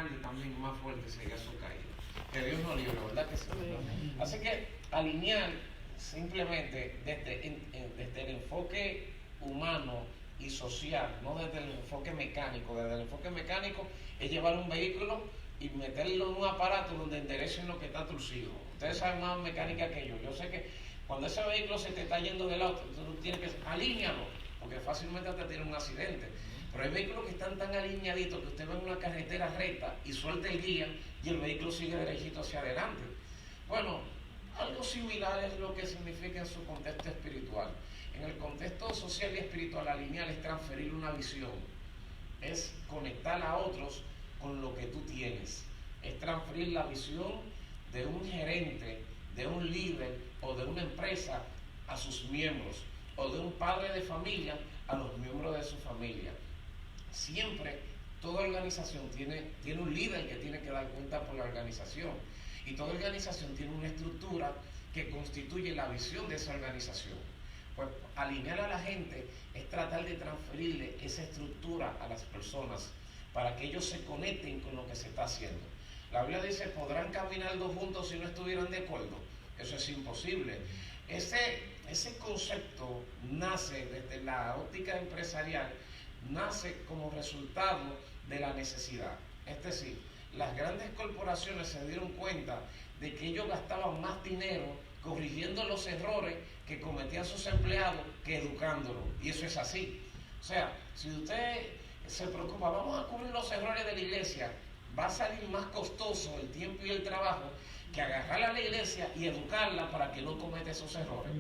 grande y también más fuerte sería su caída. Que Dios nos libre, ¿verdad que sí? Así que alinear simplemente desde el enfoque humano y social, no desde el enfoque mecánico. Desde el enfoque mecánico es llevar un vehículo y meterlo en un aparato donde enderecen lo que está torcido. Ustedes saben más mecánica que yo. Yo sé que cuando ese vehículo se te está yendo del auto, tú tienes que alinearlo, porque fácilmente te tiene un accidente. Pero hay vehículos que están tan alineaditos que usted va en una carretera recta y suelta el guía y el vehículo sigue derechito hacia adelante. Bueno, algo similar es lo que significa en su contexto espiritual. En el contexto social y espiritual, alinear es transferir una visión, es conectar a otros con lo que tú tienes, es transferir la visión de un gerente, de un líder o de una empresa a sus miembros, o de un padre de familia a los miembros de su familia. Siempre toda organización tiene un líder que tiene que dar cuenta por la organización, y toda organización tiene una estructura que constituye la visión de esa organización. Pues alinear a la gente es tratar de transferirle esa estructura a las personas para que ellos se conecten con lo que se está haciendo. La Biblia dice, ¿podrán caminar dos juntos si no estuvieran de acuerdo? Eso es imposible. Ese concepto nace desde la óptica empresarial, nace como resultado de la necesidad. Es decir, las grandes corporaciones se dieron cuenta de que ellos gastaban más dinero corrigiendo los errores que cometían sus empleados que educándolos. Y eso es así. O sea, si usted se preocupa, vamos a cubrir los errores de la iglesia, va a salir más costoso el tiempo y el trabajo que agarrar a la iglesia y educarla para que no cometa esos errores.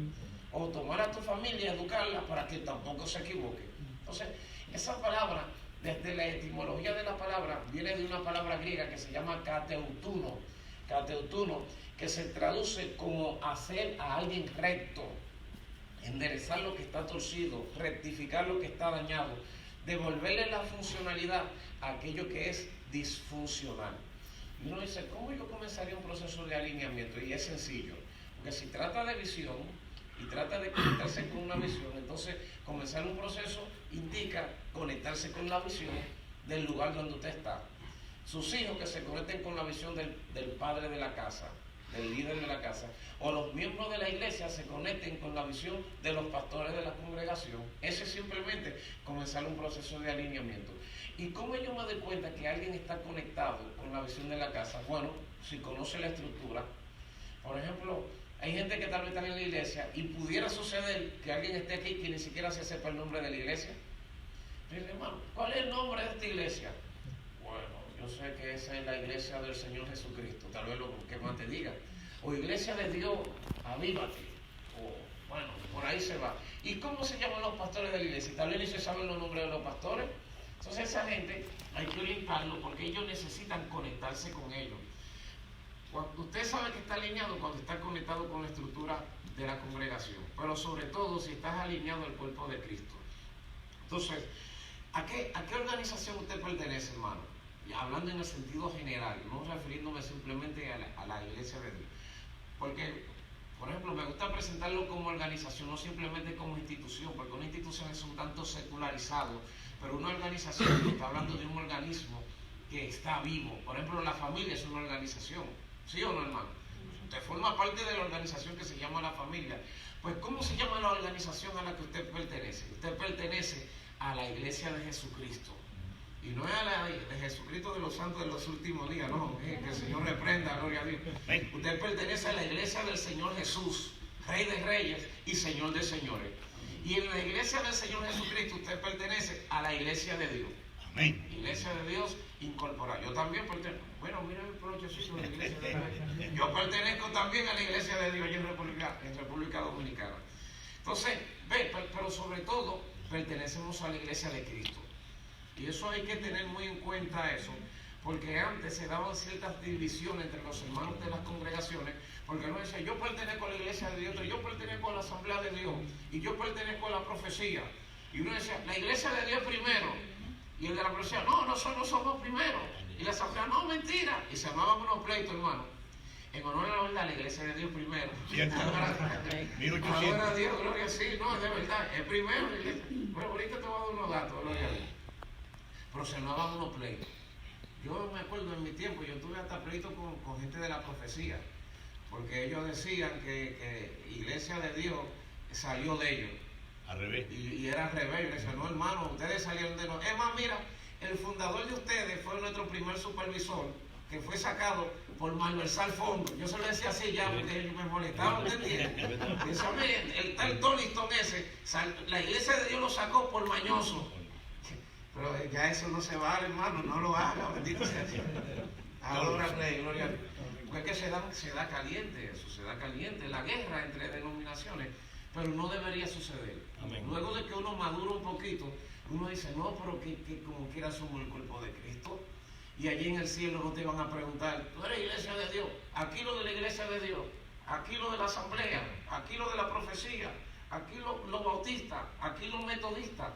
O tomar a tu familia y educarla para que tampoco se equivoque. Entonces, esa palabra, desde la etimología de la palabra, viene de una palabra griega que se llama kateutuno, que se traduce como hacer a alguien recto, enderezar lo que está torcido, rectificar lo que está dañado, devolverle la funcionalidad a aquello que es disfuncional. Y uno dice, ¿cómo yo comenzaría un proceso de alineamiento? Y es sencillo, porque si trata de visión y trata de conectarse con una visión, entonces comenzar un proceso indica conectarse con la visión del lugar donde usted está. Sus hijos que se conecten con la visión del padre de la casa, del líder de la casa, o los miembros de la iglesia se conecten con la visión de los pastores de la congregación. Ese es simplemente comenzar un proceso de alineamiento. ¿Y cómo yo me doy cuenta que alguien está conectado con la visión de la casa? Bueno, si conoce la estructura. Por ejemplo, hay gente que tal vez está en la iglesia y pudiera suceder que alguien esté aquí que ni siquiera se sepa el nombre de la iglesia. Dice, hermano, ¿cuál es el nombre de esta iglesia? Bueno, yo sé que esa es la iglesia del Señor Jesucristo, tal vez lo que más te diga. O iglesia de Dios, avívate. O bueno, por ahí se va. ¿Y cómo se llaman los pastores de la iglesia? Tal vez ni se saben los nombres de los pastores. Entonces esa gente hay que orientarlo porque ellos necesitan conectarse con ellos. Cuando usted sabe que está alineado cuando está conectado con la estructura de la congregación, pero sobre todo si estás alineado al cuerpo de Cristo. Entonces, ¿a qué organización usted pertenece, hermano? Y hablando en el sentido general, no refiriéndome simplemente a la iglesia de Dios. Porque, por ejemplo, me gusta presentarlo como organización, no simplemente como institución, porque una institución es un tanto secularizado, pero una organización está hablando de un organismo que está vivo. Por ejemplo, la familia es una organización. ¿Sí o no, hermano? Usted forma parte de la organización que se llama la familia. Pues, ¿cómo se llama la organización a la que usted pertenece? Usted pertenece a la iglesia de Jesucristo. Y no es a la de Jesucristo de los santos de los últimos días, no. Que el Señor reprenda, gloria a Dios. Usted pertenece a la iglesia del Señor Jesús, Rey de Reyes y Señor de Señores. Y en la iglesia del Señor Jesucristo usted pertenece a la iglesia de Dios. Amén. Iglesia de Dios incorporada. Yo también pertenezco. Bueno, mira el prochecito de la iglesia de Dios. Yo pertenezco también a la iglesia de Dios en República Dominicana. Entonces, pero sobre todo pertenecemos a la iglesia de Cristo. Y eso hay que tener muy en cuenta eso, porque antes se daban ciertas divisiones entre los hermanos de las congregaciones, porque uno decía, yo pertenezco a la iglesia de Dios, yo pertenezco a la asamblea de Dios, y yo pertenezco a la profecía. Y uno decía, la iglesia de Dios primero. Y el de la profecía, no, nosotros somos primero. Y la asamblea, no, mentira. Y se armaban unos pleitos, hermano. En honor a la verdad, la iglesia de Dios primero. Ahora a Dios, gloria, sí, no, de verdad, es primero. Bueno, ahorita te voy a dar unos datos, gloria a Dios. Pero se armaban unos pleitos. Yo me acuerdo en mi tiempo yo tuve hasta pleito con gente de la profecía, porque ellos decían que Iglesia de Dios salió de ellos. Al revés. Y era al revés. Yo decía, no, hermano, ustedes salieron de nosotros. Es más, mira, el fundador de ustedes fue nuestro primer supervisor, que fue sacado por malversar fondos. Yo se lo decía así ya, porque ellos me molestaban, ¿usted entiende? Dice, mire, el tal Toniston ese, la Iglesia de Dios lo sacó por mañoso. Pero ya eso no se vale, hermano, no lo haga, bendito sea Dios. Ahora, Rey, gloria a Dios. Porque es que se da caliente eso, se da caliente, la guerra entre denominaciones, pero no debería suceder. Amén. Luego de que uno madura un poquito, uno dice, no, pero que como quiera somos el cuerpo de Cristo. Y allí en el cielo no te van a preguntar, tú eres Iglesia de Dios, aquí lo de la Iglesia de Dios, aquí lo de la asamblea, aquí lo de la profecía, aquí los bautistas, aquí los metodistas.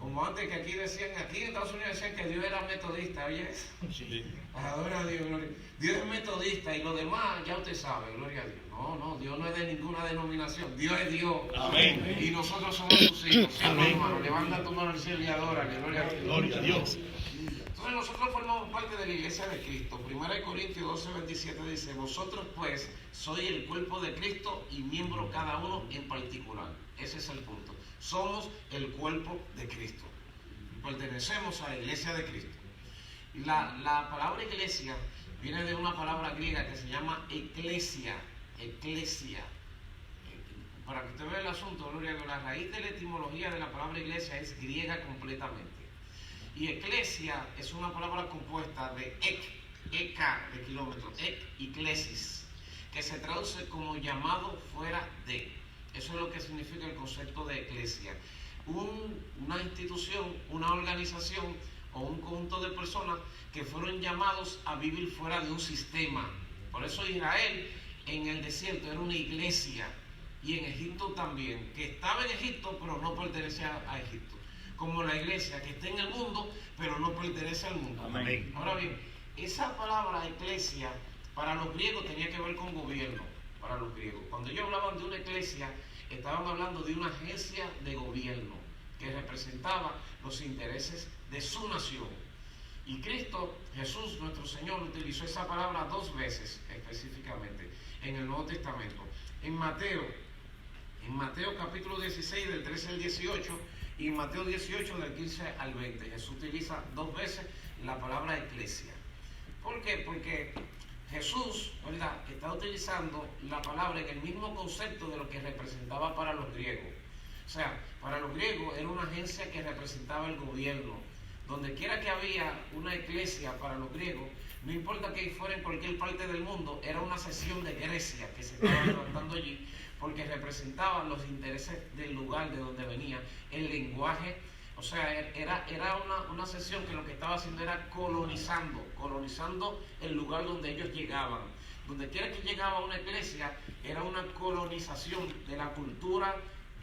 Como antes que aquí decían, aquí en Estados Unidos decían que Dios era metodista, ¿oye? Sí. Adora a Dios, gloria. Dios es metodista y lo demás ya usted sabe, gloria a Dios. No, Dios no es de ninguna denominación, Dios es Dios. Amén. Y nosotros somos sus hijos. Amén. Hermano, levanta tu mano al cielo y adora, gloria a Dios. Gloria a Dios. Entonces nosotros formamos parte de la Iglesia de Cristo. 1 Corintios 12:27 dice, vosotros pues sois el cuerpo de Cristo y miembro cada uno en particular. Ese es el punto. Somos el cuerpo de Cristo. Pertenecemos a la Iglesia de Cristo. La palabra iglesia viene de una palabra griega que se llama eclesia. Eclesia. Para que usted vea el asunto, gloria a Dios, la raíz de la etimología de la palabra iglesia es griega completamente. Y eclesia es una palabra compuesta de eka de kilómetros, y klesis, que se traduce como llamado fuera de. Eso es lo que significa el concepto de eclesia. Una institución, una organización o un conjunto de personas que fueron llamados a vivir fuera de un sistema. Por eso Israel en el desierto era una iglesia, y en Egipto también, que estaba en Egipto pero no pertenecía a Egipto. Como la iglesia que está en el mundo pero no pertenece al mundo. Amén. Ahora bien, esa palabra eclesia para los griegos tenía que ver con gobierno. Para los griegos, cuando ellos hablaban de una iglesia, estaban hablando de una agencia de gobierno que representaba los intereses de su nación. Y Cristo, Jesús, nuestro Señor, utilizó esa palabra 2 veces específicamente en el Nuevo Testamento. En Mateo capítulo 16 del 13 al 18 y en Mateo 18 del 15 al 20. Jesús utiliza 2 veces la palabra eclesia. ¿Por qué? Porque Jesús, ¿verdad?, está utilizando la palabra en el mismo concepto de lo que representaba para los griegos. O sea, para los griegos era una agencia que representaba el gobierno. Donde quiera que había una iglesia para los griegos, no importa que fuera en cualquier parte del mundo, era una sección de Grecia que se estaba levantando allí, porque representaban los intereses del lugar de donde venía, el lenguaje. O sea, era una sección que lo que estaba haciendo era colonizando el lugar donde ellos llegaban. Donde quiera que llegaba una iglesia, era una colonización de la cultura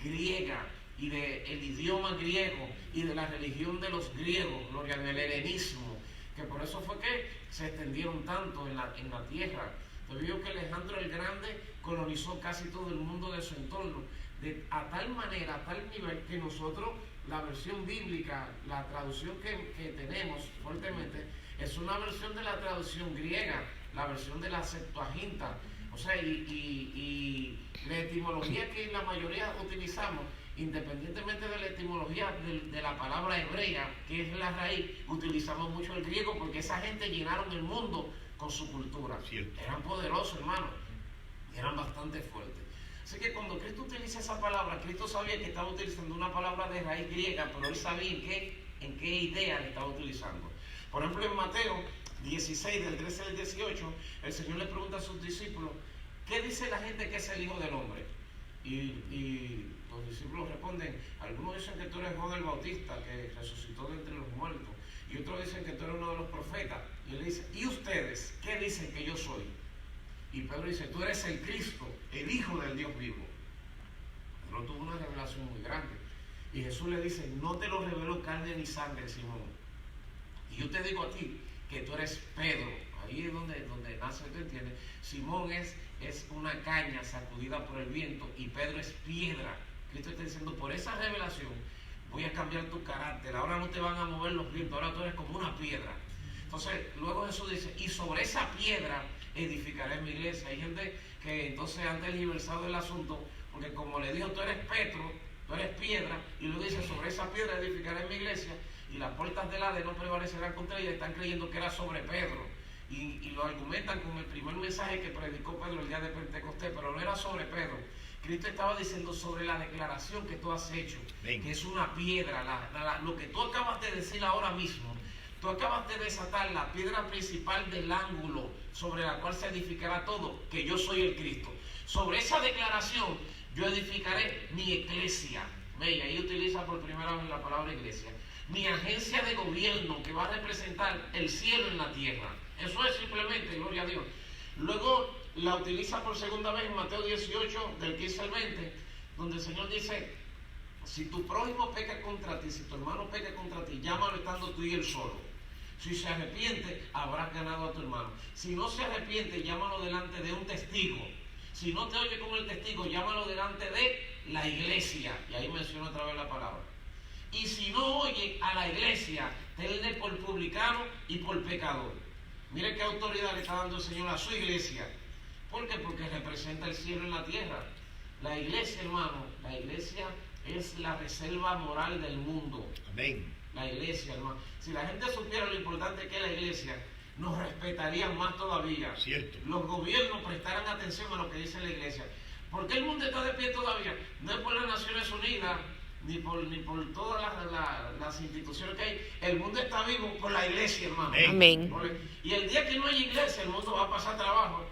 griega y del idioma griego y de la religión de los griegos, gloria del helenismo, que por eso fue que se extendieron tanto en la tierra. Te digo que Alejandro el Grande colonizó casi todo el mundo de su entorno, a tal manera, a tal nivel que nosotros, la versión bíblica, la traducción que tenemos fuertemente, es una versión de la traducción griega, la versión de la Septuaginta. O sea, y la etimología que la mayoría utilizamos, independientemente de la etimología de la palabra hebrea, que es la raíz, utilizamos mucho el griego porque esa gente llenaron el mundo con su cultura. Cierto. Eran poderosos, hermano, eran bastante fuertes. Así que cuando Cristo utiliza esa palabra, Cristo sabía que estaba utilizando una palabra de raíz griega, pero él sabía en qué idea le estaba utilizando. Por ejemplo, en Mateo 16, del 13 al 18, el Señor le pregunta a sus discípulos, ¿qué dice la gente que es el Hijo del Hombre? Y los discípulos responden, algunos dicen que tú eres Juan el Bautista, que resucitó de entre los muertos, y otros dicen que tú eres uno de los profetas. Y él dice, ¿y ustedes qué dicen que yo soy? Y Pedro dice, tú eres el Cristo, el Hijo del Dios vivo. Pedro tuvo una revelación muy grande. Y Jesús le dice, no te lo reveló carne ni sangre, Simón. Y yo te digo a ti que tú eres Pedro. Ahí es donde nace, ¿te entiendes? Simón es una caña sacudida por el viento y Pedro es piedra. Cristo está diciendo, por esa revelación voy a cambiar tu carácter. Ahora no te van a mover los vientos, ahora tú eres como una piedra. Entonces, luego Jesús dice, y sobre esa piedra edificaré mi iglesia. Hay gente que entonces han tergiversado el asunto, porque como le dijo, tú eres Petro, tú eres piedra, y luego dice, sobre esa piedra edificaré mi iglesia, y las puertas del Hades no prevalecerán contra ella. Están creyendo que era sobre Pedro, y lo argumentan con el primer mensaje que predicó Pedro el día de Pentecostés, pero no era sobre Pedro. Cristo estaba diciendo sobre la declaración que tú has hecho, que es una piedra, lo que tú acabas de decir ahora mismo. Tú acabas de desatar la piedra principal del ángulo sobre la cual se edificará todo, que yo soy el Cristo. Sobre esa declaración yo edificaré mi iglesia. Ve, ahí utiliza por primera vez la palabra iglesia. Mi agencia de gobierno que va a representar el cielo en la tierra. Eso es simplemente, gloria a Dios. Luego la utiliza por segunda vez en Mateo 18, del 15 al 20, donde el Señor dice, si tu prójimo peca contra ti, si tu hermano peca contra ti, llámalo estando tú y él solo. Si se arrepiente, habrás ganado a tu hermano. Si no se arrepiente, llámalo delante de un testigo. Si no te oye como el testigo, llámalo delante de la iglesia. Y ahí menciona otra vez la palabra. Y si no oye a la iglesia, tenle por publicano y por pecador. Mire qué autoridad le está dando el Señor a su iglesia. ¿Por qué? Porque representa el cielo en la tierra. La iglesia, hermano, la iglesia es la reserva moral del mundo. Amén. La iglesia, hermano. Si la gente supiera lo importante que es la iglesia, nos respetarían más todavía. Cierto. Los gobiernos prestarán atención a lo que dice la iglesia. ¿Por qué el mundo está de pie todavía? No es por las Naciones Unidas, ni por todas las instituciones que hay. El mundo está vivo por la iglesia, hermano. Amén. Y el día que no hay iglesia, el mundo va a pasar trabajo.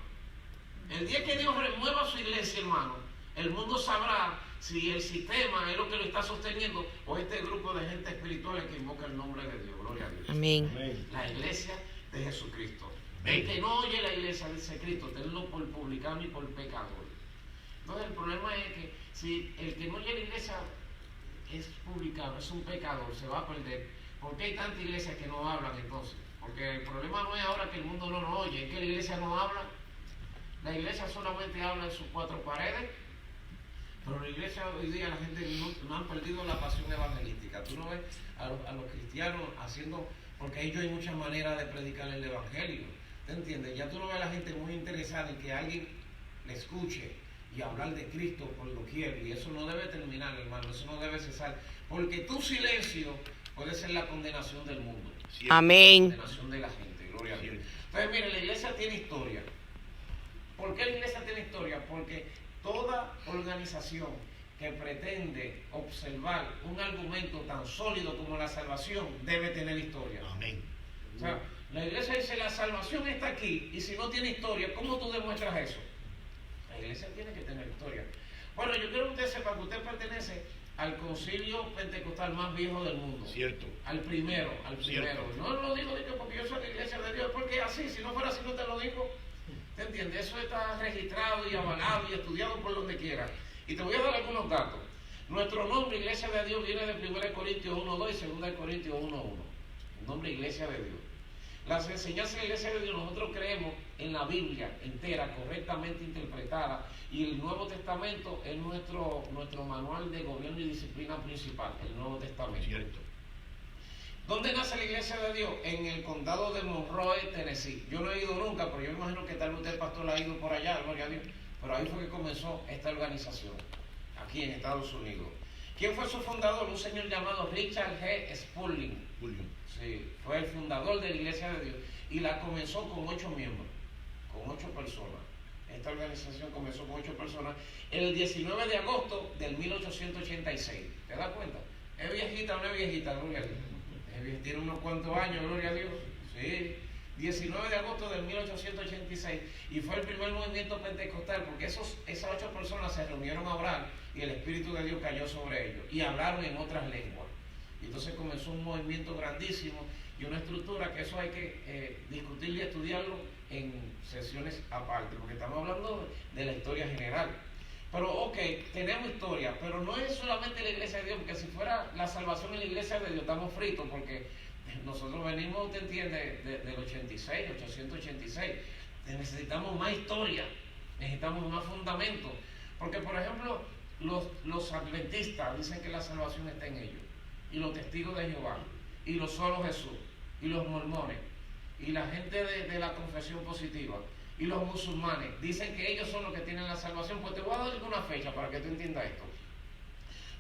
El día que Dios remueva su iglesia, hermano, el mundo sabrá si el sistema es lo que lo está sosteniendo o este grupo de gente espiritual que invoca el nombre de Dios. Gloria a Dios. Amén. La iglesia de Jesucristo. Amén. El que no oye la iglesia, dice Cristo, tenlo por publicano y por pecador. Entonces el problema es que si el que no oye la iglesia es publicano, es un pecador, se va a perder. ¿Por qué hay tantas iglesias que no hablan entonces? Porque el problema no es ahora que el mundo no nos oye, es que la iglesia no habla. La iglesia solamente habla en sus cuatro paredes. Pero la iglesia hoy día, la gente no han perdido la pasión evangelística. Tú no ves a los cristianos haciendo, porque ellos hay muchas maneras de predicar el evangelio. ¿Te entiendes? Ya tú no ves a la gente muy interesada en que alguien le escuche y hablar de Cristo por doquier. Y eso no debe terminar, hermano. Eso no debe cesar. Porque tu silencio puede ser la condenación del mundo. Cierto. Amén. La condenación de la gente. Gloria a Dios. Entonces, mire, la iglesia tiene historia. ¿Por qué la iglesia tiene historia? Porque toda organización que pretende observar un argumento tan sólido como la salvación debe tener historia. Amén. O sea, la iglesia dice, la salvación está aquí, y si no tiene historia, ¿cómo tú demuestras eso? La iglesia tiene que tener historia. Bueno, yo quiero que usted sepa que usted pertenece al concilio pentecostal más viejo del mundo. Cierto. Al primero. Cierto. No lo digo porque yo soy la iglesia de Dios, porque así, si no fuera así no te lo digo. ¿Te entiendes? Eso está registrado y avalado y estudiado por donde quiera. Y te voy a dar algunos datos. Nuestro nombre, Iglesia de Dios, viene de 1 Corintios 1.2 y 2 Corintios 1.1. El nombre Iglesia de Dios. Las enseñanzas de la Iglesia de Dios, nosotros creemos en la Biblia entera, correctamente interpretada. Y el Nuevo Testamento es nuestro manual de gobierno y disciplina principal, el Nuevo Testamento. Cierto. ¿Dónde nace la Iglesia de Dios? En el condado de Monroe, Tennessee. Yo no he ido nunca, pero yo me imagino que tal vez usted, pastor, ha ido por allá, gloria a Dios. Pero ahí fue que comenzó esta organización, aquí en Estados Unidos. ¿Quién fue su fundador? Un señor llamado Richard G. Spurling. Julio. Sí, fue el fundador de la Iglesia de Dios. Y la comenzó con 8 miembros, con 8 personas. Esta organización comenzó con 8 personas el 19 de agosto del 1886. ¿Te das cuenta? ¿Es viejita o no es viejita? Gloria a Dios. Tiene unos cuantos años, gloria a Dios. Sí. 19 de agosto del 1886. Y fue el primer movimiento pentecostal, porque esas 8 personas se reunieron a orar y el Espíritu de Dios cayó sobre ellos. Y hablaron en otras lenguas. Y entonces comenzó un movimiento grandísimo y una estructura que eso hay que discutir y estudiarlo en sesiones aparte, porque estamos hablando de la historia general. Pero ok, tenemos historia, pero no es solamente la iglesia de Dios, porque si fuera la salvación en la iglesia de Dios estamos fritos, porque nosotros venimos, usted entiende, del 86, 886. Necesitamos más historia, necesitamos más fundamento, porque por ejemplo los adventistas dicen que la salvación está en ellos, y los testigos de Jehová, y los solo Jesús, y los mormones. y la gente de la confesión positiva y los musulmanes dicen que ellos son los que tienen la salvación, pues te voy a dar una fecha para que tú entiendas esto.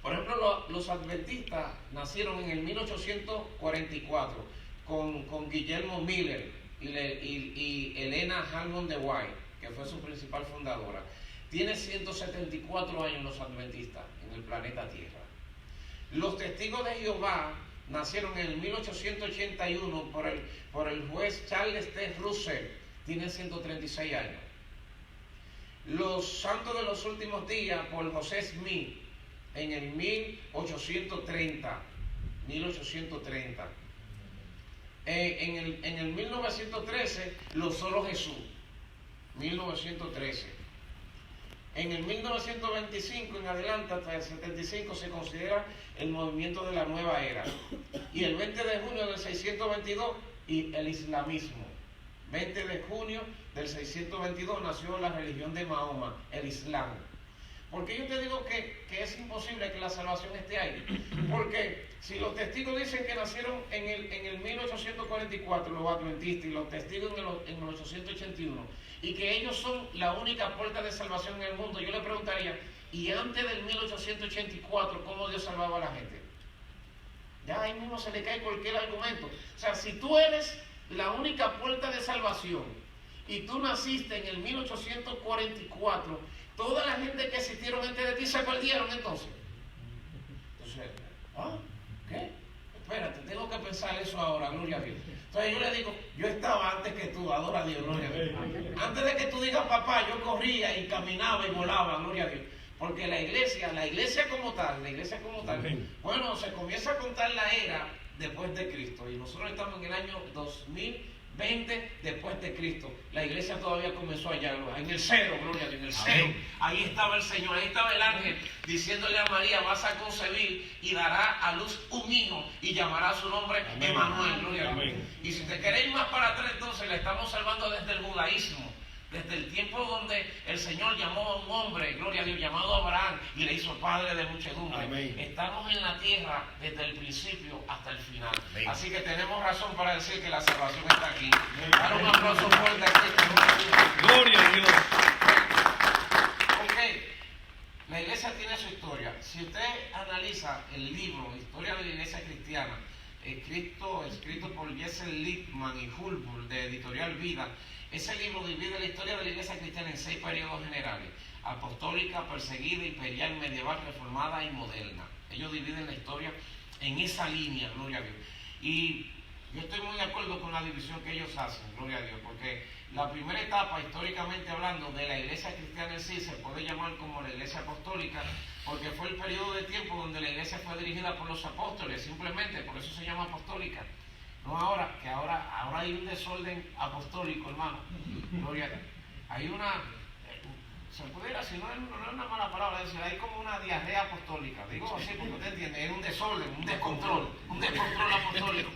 Por ejemplo, los adventistas nacieron en el 1844 con Guillermo Miller y Elena Hammond de White, que fue su principal fundadora. Tiene 174 años los adventistas en el planeta Tierra. Los testigos de Jehová nacieron en el 1881 por el juez Charles T. Russell, tienen 136 años. Los santos de los últimos días por José Smith en el 1830. En el 1913 lo solo Jesús, 1913. En el 1925 en adelante hasta el 75 se considera el movimiento de la nueva era. Y el 20 de junio del 622 y el islamismo. 20 de junio del 622 nació la religión de Mahoma, el Islam. ¿Por qué yo te digo que es imposible que la salvación esté ahí? Porque si los testigos dicen que nacieron en el 1844, los adventistas, y los testigos en el 1881, y que ellos son la única puerta de salvación en el mundo, yo le preguntaría, ¿y antes del 1884 cómo Dios salvaba a la gente? Ya ahí mismo se le cae cualquier argumento. O sea, si tú eres la única puerta de salvación y tú naciste en el 1844, toda la gente que existieron antes de ti se perdieron entonces. Entonces, ¿qué? Espérate, tengo que pensar eso ahora, gloria a Dios. Entonces yo le digo, yo estaba antes que tú, adora a Dios, gloria a Dios. Antes de que tú digas papá, yo corría y caminaba y volaba, gloria a Dios. Porque la iglesia como tal, bueno, se comienza a contar la era después de Cristo. Y nosotros estamos en el año 2020 después de Cristo. La iglesia todavía comenzó allá, en el cero, gloria a Dios, en el cero. Ahí estaba el Señor, ahí estaba el ángel diciéndole a María, vas a concebir y dará a luz un hijo y llamará su nombre Emmanuel, gloria a Dios. Y si te queréis más para atrás, entonces la estamos salvando desde el judaísmo. Desde el tiempo donde el Señor llamó a un hombre, gloria a Dios, llamado Abraham, y le hizo padre de muchedumbre. Estamos en la tierra desde el principio hasta el final. Amén. Así que tenemos razón para decir que la salvación está aquí. Dar un aplauso fuerte a Cristo. Gloria a Dios. Ok, la iglesia tiene su historia. Si usted analiza el libro Historia de la Iglesia Cristiana, escrito por Jesse Littman y Hulbur, de Editorial Vida, ese libro divide la historia de la iglesia cristiana en 6 periodos generales: apostólica, perseguida, imperial, medieval, reformada y moderna. Ellos dividen la historia en esa línea, gloria a Dios. Y yo estoy muy de acuerdo con la división que ellos hacen, gloria a Dios, porque la primera etapa, históricamente hablando, de la iglesia cristiana en sí se puede llamar como la iglesia apostólica, porque fue el periodo de tiempo donde la iglesia fue dirigida por los apóstoles, simplemente, por eso se llama apostólica. No ahora, que ahora hay un desorden apostólico, hermano. Gloria a Dios. Hay una, se pudiera decir, no es una mala palabra, decir, hay como una diarrea apostólica. Digo así porque usted entiende, es un desorden, un descontrol apostólico.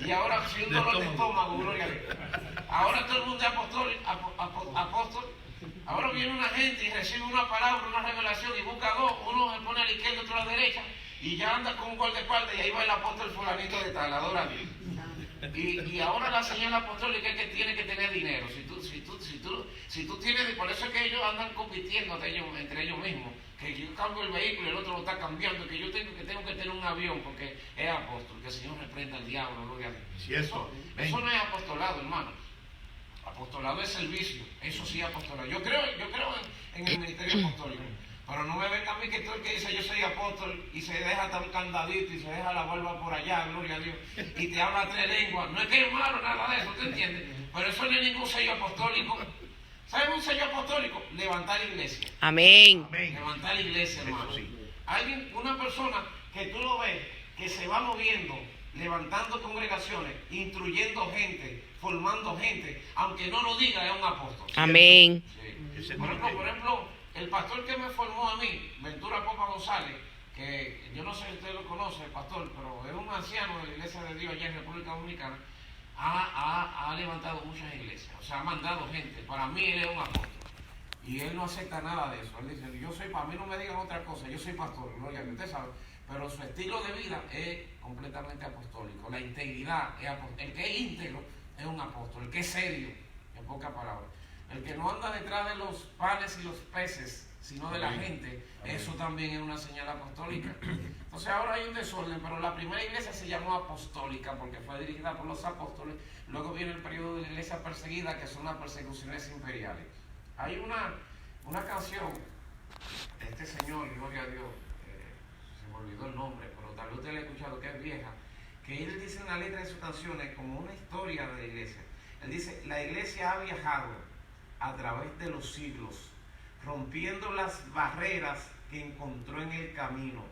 Y ahora, si un dolor de estómago, gloria a Dios. Ahora todo el mundo es apóstol. Ahora viene una gente y recibe una palabra, una revelación y busca dos, uno se pone a la izquierda y otro a la derecha, y ya anda con un guardaespaldas y ahí va el apóstol fulanito de tal, adora a Dios. Y ahora la señal apostólica es que tiene que tener dinero. Si tú tienes, por eso es que ellos andan compitiendo entre ellos mismos, que yo cambio el vehículo y el otro lo está cambiando, que yo tengo que tener un avión porque es apóstol, que el Señor reprenda al diablo, gloria a Dios. Eso no es apostolado, hermano. Apostolado es servicio, eso sí es apostolado. Yo creo en el ministerio apostólico. Pero no me venga a mí que tú el que dice yo soy apóstol y se deja hasta un candadito y se deja la barba por allá, gloria a Dios, y te habla 3 lenguas. No es que es malo nada de eso, ¿te entiendes? Pero eso no es ningún sello apostólico. ¿Sabes un sello apostólico? Levantar iglesia. Amén. Levantar iglesia, hermano. Una persona que tú lo ves que se va moviendo, levantando congregaciones, instruyendo gente, formando gente, aunque no lo diga, es un apóstol. Amén. Sí. Por ejemplo, el pastor que me formó a mí, Ventura Popa González, que yo no sé si usted lo conoce, el pastor, pero es un anciano de la Iglesia de Dios allá en República Dominicana, ha levantado muchas iglesias, o sea, ha mandado gente. Para mí él es un apóstol y él no acepta nada de eso. Él dice, para mí no me digan otra cosa, yo soy pastor, gloria a Dios, usted sabe, pero su estilo de vida es completamente apostólico. La integridad es apostólica. El que es íntegro es un apóstol, el que es serio, en pocas palabras. El que no anda detrás de los panes y los peces, sino de la gente, eso también es una señal apostólica. Entonces ahora hay un desorden, pero la primera iglesia se llamó apostólica porque fue dirigida por los apóstoles. Luego viene el periodo de la iglesia perseguida, que son las persecuciones imperiales. Hay una canción, este señor, gloria a Dios, se me olvidó el nombre, pero tal vez usted la ha escuchado, que es vieja, que él dice en la letra de sus canciones como una historia de la iglesia. Él dice: la iglesia ha viajado a través de los siglos, rompiendo las barreras que encontró en el camino.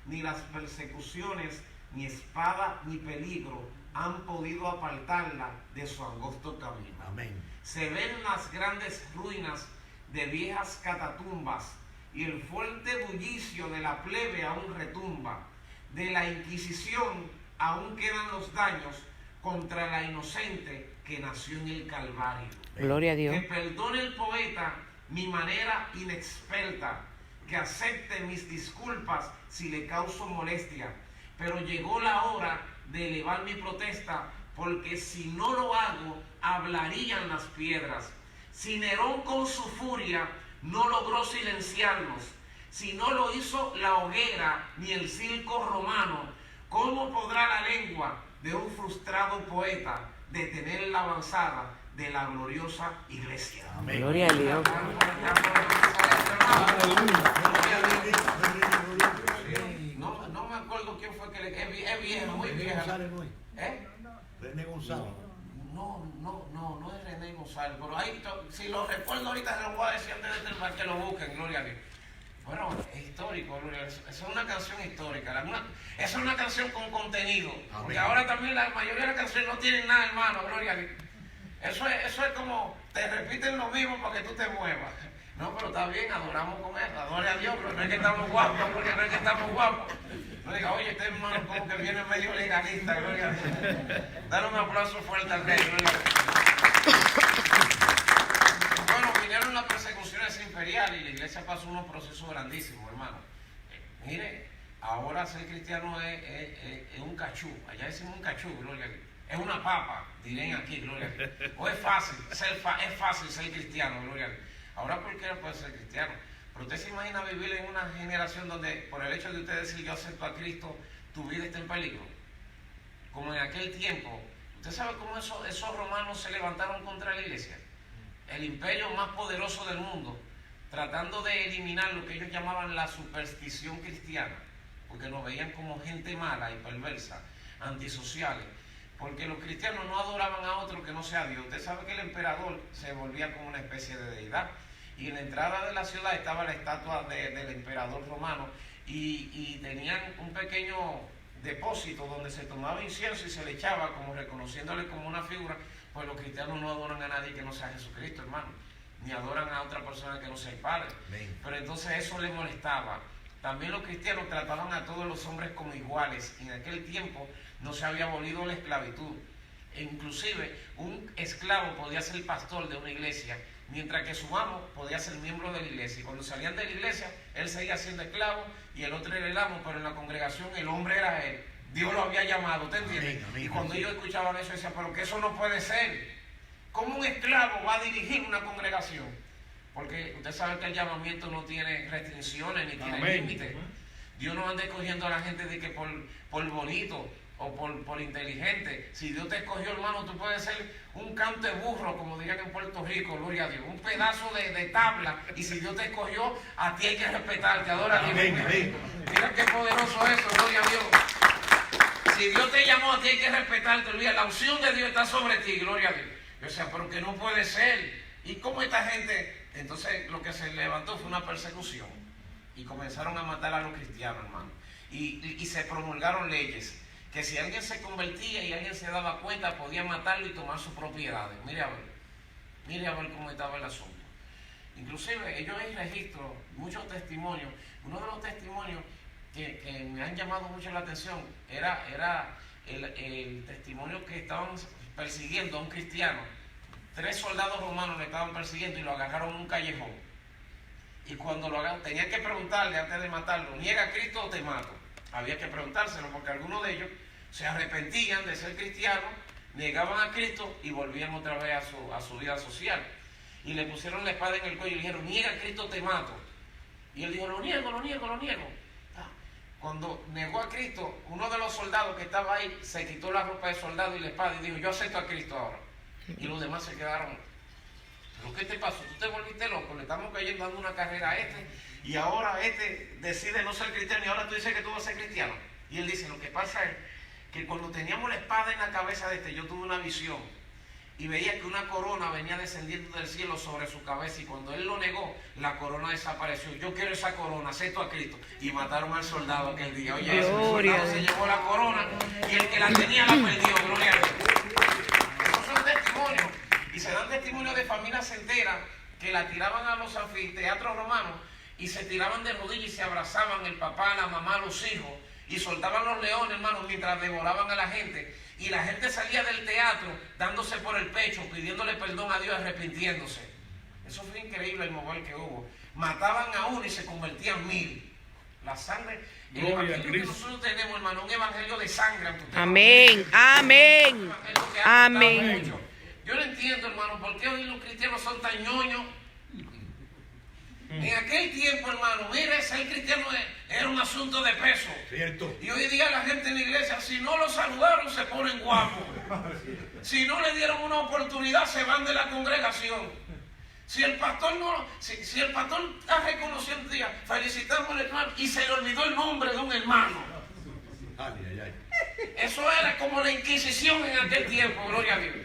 Ni las persecuciones, ni espada, ni peligro han podido apartarla de su angosto camino. Amén. Se ven las grandes ruinas de viejas catatumbas, y el fuerte bullicio de la plebe aún retumba. De la Inquisición aún quedan los daños contra la inocente que nació en el Calvario. Gloria a Dios. Que perdone el poeta mi manera inexperta, que acepte mis disculpas si le causo molestia, pero llegó la hora de elevar mi protesta, porque si no lo hago, hablarían las piedras. Si Nerón con su furia no logró silenciarnos, si no lo hizo la hoguera ni el circo romano, ¿cómo podrá la lengua de un frustrado poeta detener la avanzada de la gloriosa iglesia? Amén. Gloria a Dios. No me acuerdo quién fue que le... Es vieja, muy René vieja. González no es. ¿Eh? René González. No es René González, pero ahí, si lo recuerdo ahorita se lo voy a decir antes de terminar, que lo busquen, gloria a Dios. Bueno, es histórico, gloria a Dios. Esa es una canción histórica, esa es una canción con contenido, porque ahora también la mayoría de las canciones no tienen nada, hermano, gloria a Dios. Eso es como, te repiten lo mismo para que tú te muevas. No, pero está bien, adoramos con él, adore a Dios, pero no es que estamos guapos, porque no es que estamos guapos. No diga, oye, este hermano como que viene medio legalista, gloria a Dios. Dale un aplauso fuerte al rey, gloria a Dios. Bueno, vinieron las persecuciones imperiales y la iglesia pasó unos procesos grandísimos, hermano. Mire, ahora ser cristiano es un cachú, allá decimos un cachú, gloria a Dios. Es una papa, dirán aquí, gloria a Dios. O es fácil ser cristiano, gloria a Dios. Ahora cualquiera puede ser cristiano. Pero usted se imagina vivir en una generación donde por el hecho de usted decir yo acepto a Cristo, tu vida está en peligro. Como en aquel tiempo. ¿Usted sabe cómo esos romanos se levantaron contra la iglesia? El imperio más poderoso del mundo, tratando de eliminar lo que ellos llamaban la superstición cristiana, porque nos veían como gente mala y perversa, antisociales. Porque los cristianos no adoraban a otro que no sea Dios. Usted sabe que el emperador se volvía como una especie de deidad. Y en la entrada de la ciudad estaba la estatua del emperador romano. Y tenían un pequeño depósito donde se tomaba incienso y se le echaba como reconociéndole como una figura. Pues los cristianos no adoran a nadie que no sea Jesucristo, hermano. Ni adoran a otra persona que no sea el Padre. Pero entonces eso les molestaba. También los cristianos trataban a todos los hombres como iguales. En aquel tiempo no se había abolido la esclavitud. E inclusive un esclavo podía ser pastor de una iglesia, mientras que su amo podía ser miembro de la iglesia. Y cuando salían de la iglesia, él seguía siendo esclavo y el otro era el amo, pero en la congregación el hombre era él. Dios lo había llamado, ¿te entiendes? Y cuando ellos escuchaban eso, decían, pero que eso no puede ser. ¿Cómo un esclavo va a dirigir una congregación? Porque usted sabe que el llamamiento no tiene restricciones ni tiene límites. Dios no anda escogiendo a la gente de que por bonito o por inteligente. Si Dios te escogió, hermano, tú puedes ser un canto de burro, como dirían en Puerto Rico, gloria a Dios, un pedazo de tabla, y si Dios te escogió, a ti hay que respetarte, adora a Dios. Mira qué poderoso eso, gloria a Dios. Si Dios te llamó, a ti hay que respetarte, olvida, la unción de Dios está sobre ti, gloria a Dios. O sea, pero que no puede ser. ¿Y cómo esta gente? Entonces lo que se levantó fue una persecución y comenzaron a matar a los cristianos, hermano. Y se promulgaron leyes que si alguien se convertía y alguien se daba cuenta, podía matarlo y tomar sus propiedades. Mire a ver cómo estaba el asunto. Inclusive ellos hay registros, muchos testimonios. Uno de los testimonios que me han llamado mucho la atención era el testimonio que estaban persiguiendo a un cristiano. 3 soldados romanos le estaban persiguiendo y lo agarraron en un callejón. Y cuando lo agarraron, tenían que preguntarle antes de matarlo, ¿niega a Cristo o te mato? Había que preguntárselo porque algunos de ellos se arrepentían de ser cristianos negaban a Cristo y volvían otra vez a su vida social. Y le pusieron la espada en el cuello y le dijeron, niega a Cristo, te mato. Y él dijo, lo niego, lo niego, lo niego. Cuando negó a Cristo, uno de los soldados que estaba ahí se quitó la ropa de soldado y la espada y dijo, yo acepto a Cristo ahora. Y los demás se quedaron, ¿pero qué te pasó? Tú te volviste loco, le estamos cayendo dando una carrera a este y ahora este decide no ser cristiano y ahora tú dices que tú vas a ser cristiano. Y él dice, lo que pasa es que cuando teníamos la espada en la cabeza de este, yo tuve una visión y veía que una corona venía descendiendo del cielo sobre su cabeza y cuando él lo negó, la corona desapareció. Yo quiero esa corona, acepto a Cristo. Y mataron al soldado aquel día. Oye, ese soldado se llevó la corona y el que la tenía la perdió. Gloria a Dios. Esos son testimonios. Y se dan testimonios de familias enteras que la tiraban a los anfiteatros romanos y se tiraban de rodillas y se abrazaban el papá, la mamá, los hijos y soltaban los leones, hermanos, mientras devoraban a la gente. Y la gente salía del teatro dándose por el pecho, pidiéndole perdón a Dios, arrepintiéndose. Eso fue increíble el mover que hubo. Mataban a uno y se convertían 1000. La sangre, el evangelio que nosotros tenemos, hermano, un evangelio de sangre. Amén, amén, amén. Yo no entiendo, hermano, por qué hoy los cristianos son tan ñoños. En aquel tiempo, hermano, mire, ser cristiano era un asunto de peso. Cierto. Y hoy día la gente en la iglesia, si no lo saludaron, se ponen guapos. Si no le dieron una oportunidad, se van de la congregación. Si el pastor no, si el pastor está reconociendo un día, felicitamos al hermano y se le olvidó el nombre de un hermano. Ay, ay, ay. Eso era como la Inquisición en aquel tiempo, gloria a Dios.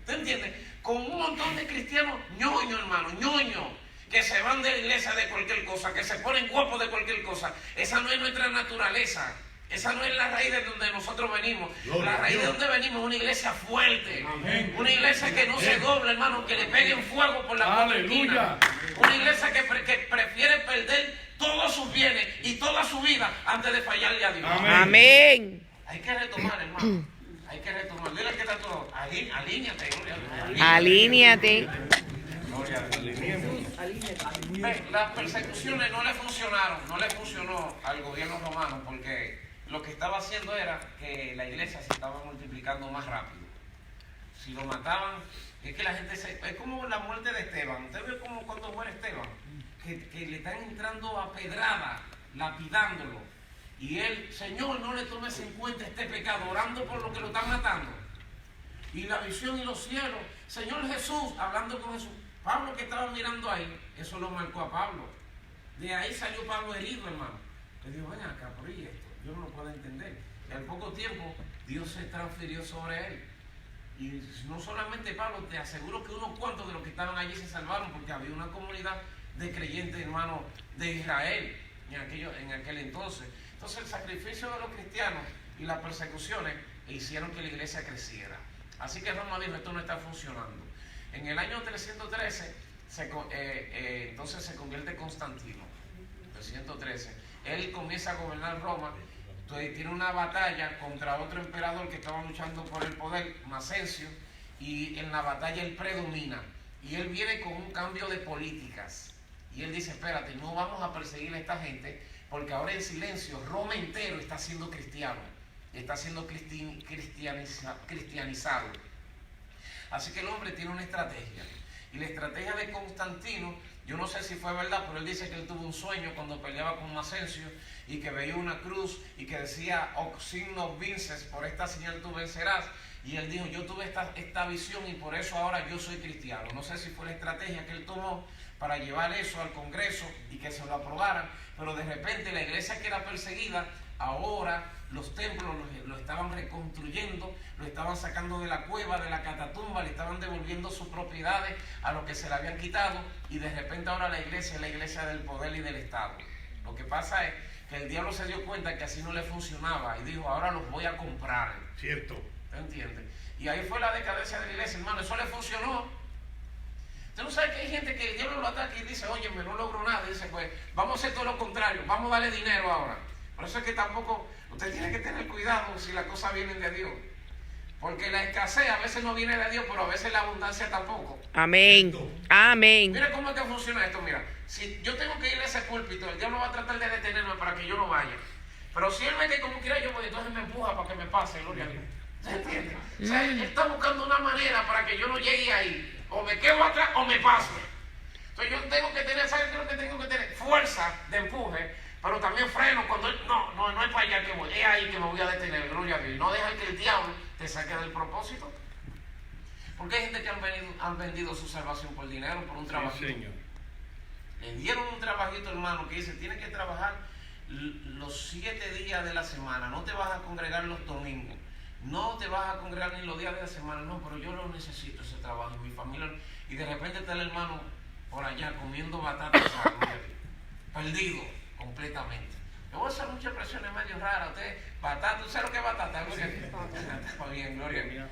¿Te entiendes? Con un montón de cristianos ñoños, hermano, ñoños, que se van de la iglesia de cualquier cosa, que se ponen guapos de cualquier cosa. Esa no es nuestra naturaleza. Esa no es la raíz de donde nosotros venimos. La raíz de donde venimos es una iglesia fuerte. Amén. Una iglesia que no se doble, hermano, que le peguen fuego por la esquina. Una iglesia que prefiere perder todos sus bienes y toda su vida antes de fallarle a Dios. Amén. Hay que retomar, hermano. Hay que retomar. Dile que está todo. Alíñate, gloria a Dios. Alíñate. Gloria a Dios. Las persecuciones no le funcionaron, no le funcionó al gobierno romano porque lo que estaba haciendo era que la iglesia se estaba multiplicando más rápido. Si lo mataban, es que la gente es como la muerte de Esteban. Usted ve como cuando muere Esteban, que le están entrando a pedrada, lapidándolo. Y él, Señor, no le tomes en cuenta este pecado, orando por lo que lo están matando. Y la visión y los cielos, Señor Jesús, hablando con Jesús. Pablo que estaba mirando ahí, eso lo marcó a Pablo. De ahí salió Pablo herido, hermano. Le dijo, ven acá, por ahí esto, yo no lo puedo entender. Y al poco tiempo, Dios se transfirió sobre él. Y no solamente Pablo, te aseguro que unos cuantos de los que estaban allí se salvaron, porque había una comunidad de creyentes, hermanos, de Israel en aquel entonces. Entonces el sacrificio de los cristianos y las persecuciones hicieron que la iglesia creciera. Así que Roma dijo, esto no está funcionando. En el año 313, entonces se convierte Constantino, 313. Él comienza a gobernar Roma, entonces tiene una batalla contra otro emperador que estaba luchando por el poder, Macencio, y en la batalla él predomina. Y él viene con un cambio de políticas. Y él dice, espérate, no vamos a perseguir a esta gente, porque ahora en silencio Roma entero está siendo cristiano, está siendo cristianizado. Así que el hombre tiene una estrategia. Y la estrategia de Constantino, yo no sé si fue verdad, pero él dice que él tuvo un sueño cuando peleaba con Macencio y que veía una cruz y que decía, "O signo vinces, por esta señal tú vencerás". Y él dijo, yo tuve esta visión y por eso ahora yo soy cristiano. No sé si fue la estrategia que él tomó para llevar eso al Congreso y que se lo aprobaran, pero de repente la iglesia que era perseguida, ahora los templos lo estaban reconstruyendo, lo estaban sacando de la cueva, de la catatumba, le estaban devolviendo sus propiedades a los que se le habían quitado, y de repente ahora la iglesia es la iglesia del poder y del Estado. Lo que pasa es que el diablo se dio cuenta que así no le funcionaba y dijo, ahora los voy a comprar. Cierto. ¿Te entiendes? Y ahí fue la decadencia de la iglesia, hermano. Eso le funcionó. Usted no sabe que hay gente que el diablo lo ataca y dice, oye, me no logro nada. Y dice, pues, vamos a hacer todo lo contrario, vamos a darle dinero ahora. Por eso es que tampoco, usted tiene que tener cuidado si las cosas vienen de Dios. Porque la escasez a veces no viene de Dios, pero a veces la abundancia tampoco. Amén. Amén. Mira cómo es que funciona esto, mira. Si yo tengo que ir a ese púlpito, el diablo va a tratar de detenerme para que yo no vaya. Pero si él ve que como quiera yo voy, entonces me empuja para que me pase, gloria a Dios. ¿Se entiende? O sea, él está buscando una manera para que yo no llegue ahí. O me quedo atrás o me paso. Entonces yo tengo que tener, ¿sabes qué es lo que tengo que tener? Fuerza de empuje, pero también freno cuando no es para allá que voy, es ahí que me voy a detener, gloria a Dios. No dejar que el diablo te saque del propósito. Porque hay gente que han vendido su salvación por dinero, por un trabajito. Sí, señor. Le dieron un trabajito, hermano, que dice, tienes que trabajar los 7 días de la semana, no te vas a congregar los domingos, no te vas a congregar ni los días de la semana, no, pero yo lo necesito ese trabajo, mi familia, y de repente está el hermano por allá comiendo batatas, perdido completamente. Le voy a hacer muchas expresiones medio raras, usted, batata, ¿usted sabe lo que es batata? Está bien, gloria a Dios.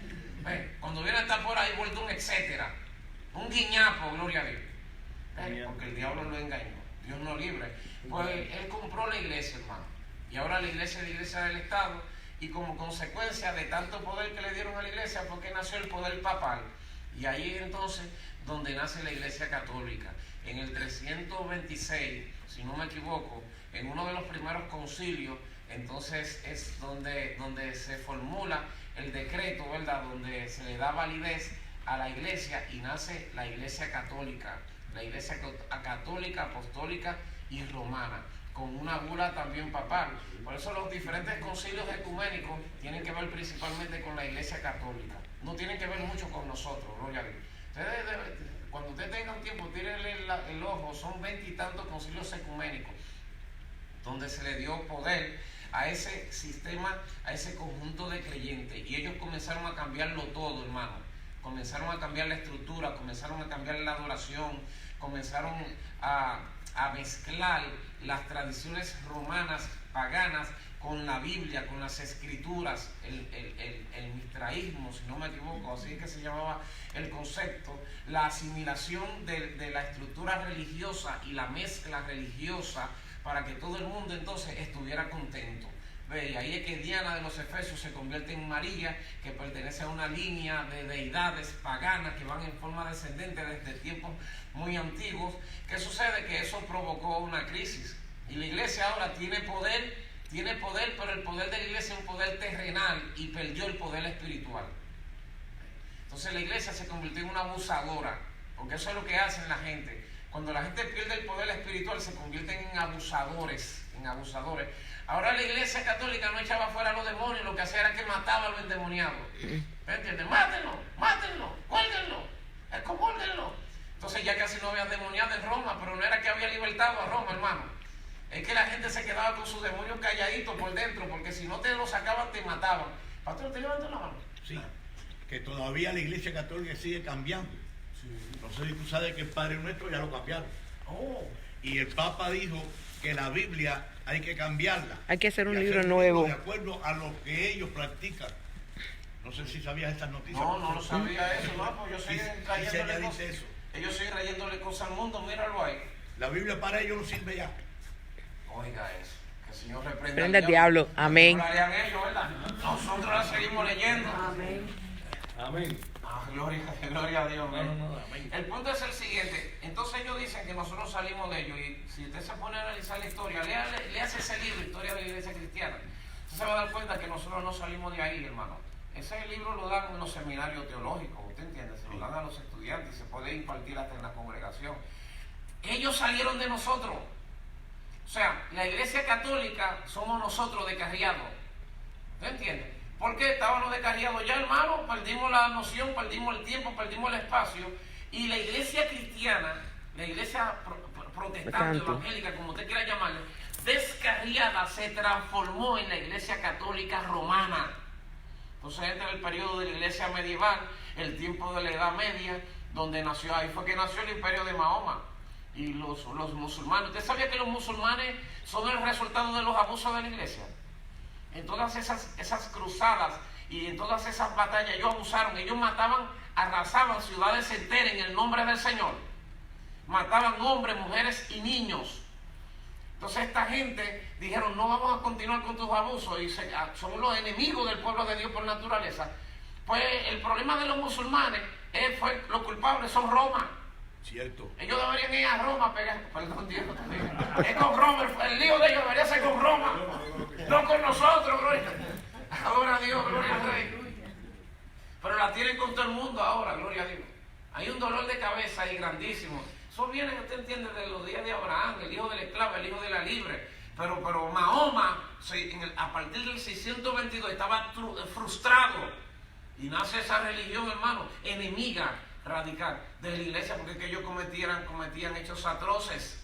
Cuando viene a estar por ahí vuelto un etcétera, un guiñapo, gloria a Dios. Porque el diablo lo engañó, Dios no libre. Pues él compró la iglesia, hermano, y ahora la iglesia es la iglesia del Estado, y como consecuencia de tanto poder que le dieron a la iglesia fue que nació el poder papal, y ahí es entonces donde nace la iglesia católica. En el 326, si no me equivoco, en uno de los primeros concilios, entonces es donde se formula el decreto, ¿verdad?, donde se le da validez a la iglesia y nace la iglesia católica. La iglesia católica, apostólica y romana, con una bula también papal. Por eso los diferentes concilios ecuménicos tienen que ver principalmente con la iglesia católica. No tienen que ver mucho con nosotros, gloria a Dios. Cuando usted tenga un tiempo, tírenle el ojo, son 20 y tantos concilios ecuménicos, donde se le dio poder a ese sistema, a ese conjunto de creyentes. Y ellos comenzaron a cambiarlo todo, hermano. Comenzaron a cambiar la estructura, comenzaron a cambiar la adoración, comenzaron a mezclar las tradiciones romanas, paganas, con la Biblia, con las escrituras, el mitraísmo, si no me equivoco, así es que se llamaba el concepto, la asimilación de la estructura religiosa y la mezcla religiosa para que todo el mundo entonces estuviera contento. Y ahí es que Diana de los Efesios se convierte en María, que pertenece a una línea de deidades paganas que van en forma descendente desde tiempos muy antiguos. ¿Qué sucede? Que eso provocó una crisis. Y la iglesia ahora tiene poder, pero el poder de la iglesia es un poder terrenal y perdió el poder espiritual. Entonces la iglesia se convirtió en una abusadora, porque eso es lo que hacen la gente. Cuando la gente pierde el poder espiritual se convierten en abusadores, Ahora la iglesia católica no echaba fuera a los demonios, lo que hacía era que mataba a los endemoniados. ¿Me entiendes? Mátenlo, cuélguenlo, excomúlguenlo. Entonces ya casi no había endemoniado en Roma, pero no era que había libertado a Roma, hermano. Es que la gente se quedaba con sus demonios calladitos por dentro, porque si no te lo sacaban, te mataban. Pastor, ¿te levantó la mano? Sí, que todavía la iglesia católica sigue cambiando. Sí. No sé si tú sabes que el Padre Nuestro ya lo cambiaron. Oh. Y el Papa dijo que la Biblia hay que cambiarla. Hay que hacer un libro nuevo. De acuerdo a lo que ellos practican. No sé si sabías estas noticias. No lo sabía eso, no, pues yo sigo trayéndole cosas. Eso. Ellos siguen trayéndole cosas al mundo, míralo ahí. La Biblia para ellos no sirve ya. Oiga eso, que el Señor reprenda Prenda al diablo, amén. No la harían ellos, ¿verdad? Nosotros la seguimos leyendo. Amén. Gloria a Dios. Amén. El punto es el siguiente. Entonces ellos dicen que nosotros salimos de ellos. Y si usted se pone a analizar la historia, léase ese libro, Historia de la Iglesia Cristiana. Usted se va a dar cuenta que nosotros no salimos de ahí, hermano. Ese libro lo dan en los seminarios teológicos, ¿usted entiende? Se lo dan a los estudiantes y se puede impartir hasta en la congregación. Ellos salieron de nosotros. O sea, la iglesia católica somos nosotros descarriados. ¿Usted entiende? Porque estábamos descarriados ya, hermano, perdimos la noción, perdimos el tiempo, perdimos el espacio. Y la iglesia cristiana, la iglesia protestante, evangélica, como usted quiera llamarle, descarriada, se transformó en la iglesia católica romana. Entonces entra el periodo de la iglesia medieval, el tiempo de la Edad Media, donde nació, ahí fue que nació el imperio de Mahoma. Y los musulmanes, ¿usted sabía que los musulmanes son el resultado de los abusos de la iglesia? En todas esas cruzadas y en todas esas batallas ellos abusaron, ellos mataban, arrasaban ciudades enteras en el nombre del Señor. Mataban hombres, mujeres y niños. Entonces esta gente dijeron, no vamos a continuar con tus abusos y somos los enemigos del pueblo de Dios por naturaleza. Pues el problema de los musulmanes fue los culpables son Roma. Cierto. Ellos deberían ir a Roma a pegar. Perdón, Dios. Es con Roma, el lío de ellos debería ser con Roma, no con nosotros, gloria. Ahora Dios, gloria al Rey. pero la tienen con todo el mundo ahora, gloria a Dios. Hay un dolor de cabeza ahí grandísimo. Eso viene, usted entiende, de los días de Abraham, el hijo del esclavo, el hijo de la libre. Pero Mahoma, a partir del 622, estaba frustrado. Y nace esa religión, hermano, enemiga radical de la iglesia, porque es que ellos cometían hechos atroces.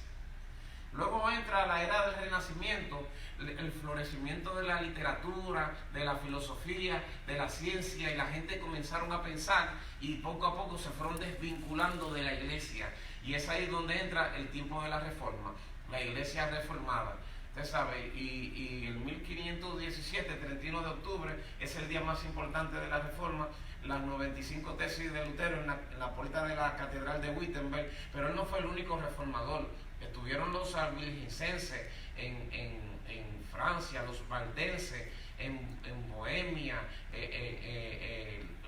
Luego entra la era del Renacimiento, el florecimiento de la literatura, de la filosofía, de la ciencia, y la gente comenzaron a pensar y poco a poco se fueron desvinculando de la iglesia. Y es ahí donde entra el tiempo de la reforma, la iglesia reformada. Usted sabe, y el 1517, 31 de octubre, es el día más importante de la reforma, las 95 tesis de Lutero en la puerta de la catedral de Wittenberg, pero él no fue el único reformador. Estuvieron los albigenses en Francia, los valdenses en Bohemia,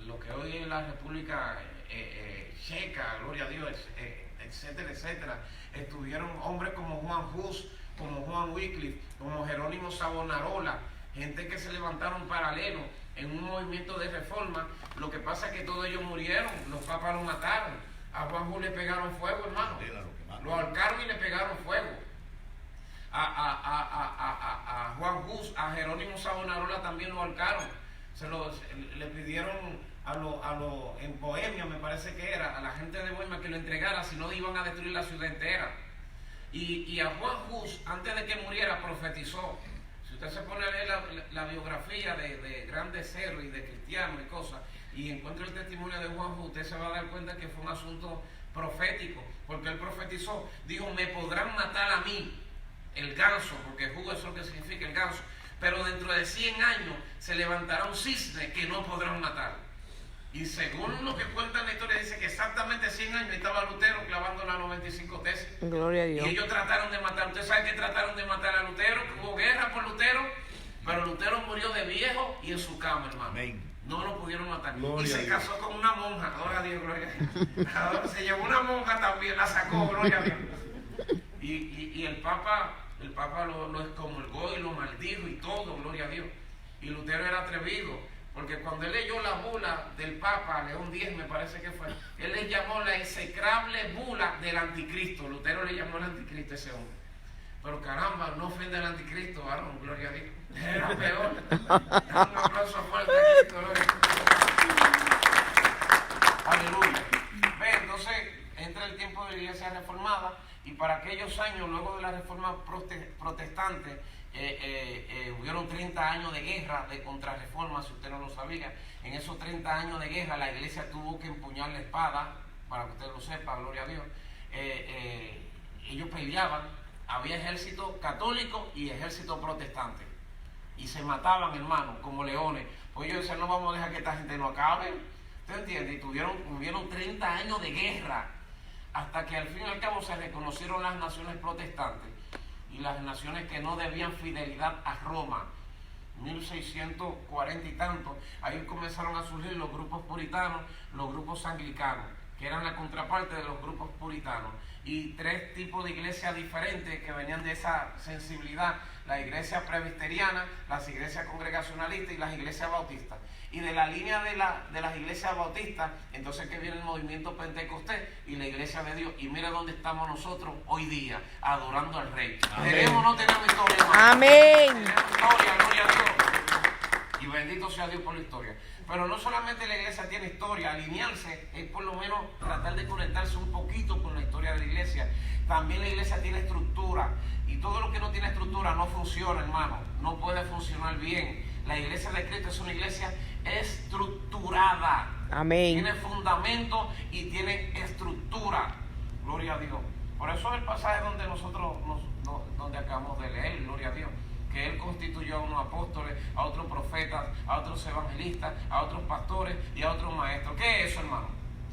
lo que hoy es la República Checa, gloria a Dios, etcétera, etcétera. Estuvieron hombres como Juan Hus, como Juan Wycliffe, como Jerónimo Savonarola, gente que se levantaron paralelo en un movimiento de reforma. Lo que pasa es que todos ellos murieron, los papas los mataron. A Juan Hus le pegaron fuego, hermano. Lo ahorcaron y le pegaron fuego. A Juan Hus, a Jerónimo Savonarola también lo ahorcaron. Le pidieron en Bohemia, me parece que era, a la gente de Bohemia que lo entregara, si no iban a destruir la ciudad entera. Y a Juan Hus, antes de que muriera, profetizó. Si usted se pone a leer la biografía de grandes héroes y de cristianos y cosas, y encuentra el testimonio de Juan Hus, usted se va a dar cuenta que fue un asunto profético, porque él profetizó, dijo, me podrán matar a mí, el ganso, porque Hus es lo que significa el ganso, pero dentro de 100 años se levantará un cisne que no podrán matar. Y según lo que cuenta la historia, dice que exactamente 100 años estaba Lutero clavando las 95 tesis. Gloria a Dios. Y ellos trataron de matar. Usted sabe que trataron de matar a Lutero, que hubo guerra por Lutero, pero Lutero murió de viejo y en su cama, hermano. Amén. No lo pudieron matar. Gloria y se a Dios. casó con una monja. Gloria a Dios, gloria a Dios. Se llevó una monja también, la sacó, gloria a Dios. Y el Papa lo excomulgó y lo maldijo y todo, gloria a Dios. Y Lutero era atrevido, porque cuando él leyó la bula del Papa, León X me parece que fue, él le llamó la execrable bula del anticristo. Lutero le llamó el anticristo a ese hombre. Pero caramba, no ofende al anticristo, varón, gloria a Dios. Era peor. Un aplauso fuerte a Cristo, gloria a Dios. Aleluya. Ve, entonces entra el tiempo de la iglesia reformada, y para aquellos años, luego de la reforma protestante, hubieron 30 años de guerra, de contrarreforma, si usted no lo sabía. En esos 30 años de guerra, la iglesia tuvo que empuñar la espada, para que usted lo sepa, gloria a Dios. Ellos peleaban, había ejército católico y ejército protestante, y se mataban, hermanos, como leones. Pues ellos decían, no vamos a dejar que esta gente no acabe. ¿Usted entiende? Y tuvieron 30 años de guerra, hasta que al fin y al cabo se reconocieron las naciones protestantes y las naciones que no debían fidelidad a Roma. 1640 y tanto, ahí comenzaron a surgir los grupos puritanos, los grupos anglicanos, que eran la contraparte de los grupos puritanos, y 3 tipos de iglesias diferentes que venían de esa sensibilidad: la iglesia presbiteriana, las iglesias congregacionalistas y las iglesias bautistas. Y de la línea de las iglesias bautistas, entonces que viene el movimiento pentecostés y la iglesia de Dios. Y mira dónde estamos nosotros hoy día, adorando al Rey. Amén. ¿Tenemos o no tenemos historia, hermano? Amén. Tenemos historia, gloria a Dios. Y bendito sea Dios por la historia. Pero no solamente la iglesia tiene historia, alinearse es por lo menos tratar de conectarse un poquito con la historia de la iglesia. También la iglesia tiene estructura, y todo lo que no tiene estructura no funciona, hermano, no puede funcionar bien. La iglesia de Cristo es una iglesia estructurada. Amén. Tiene fundamento y tiene estructura. Gloria a Dios. Por eso el pasaje donde nosotros donde acabamos de leer, gloria a Dios, que Él constituyó a unos apóstoles, a otros profetas, a otros evangelistas, a otros pastores y a otros maestros. ¿Qué es eso, hermano?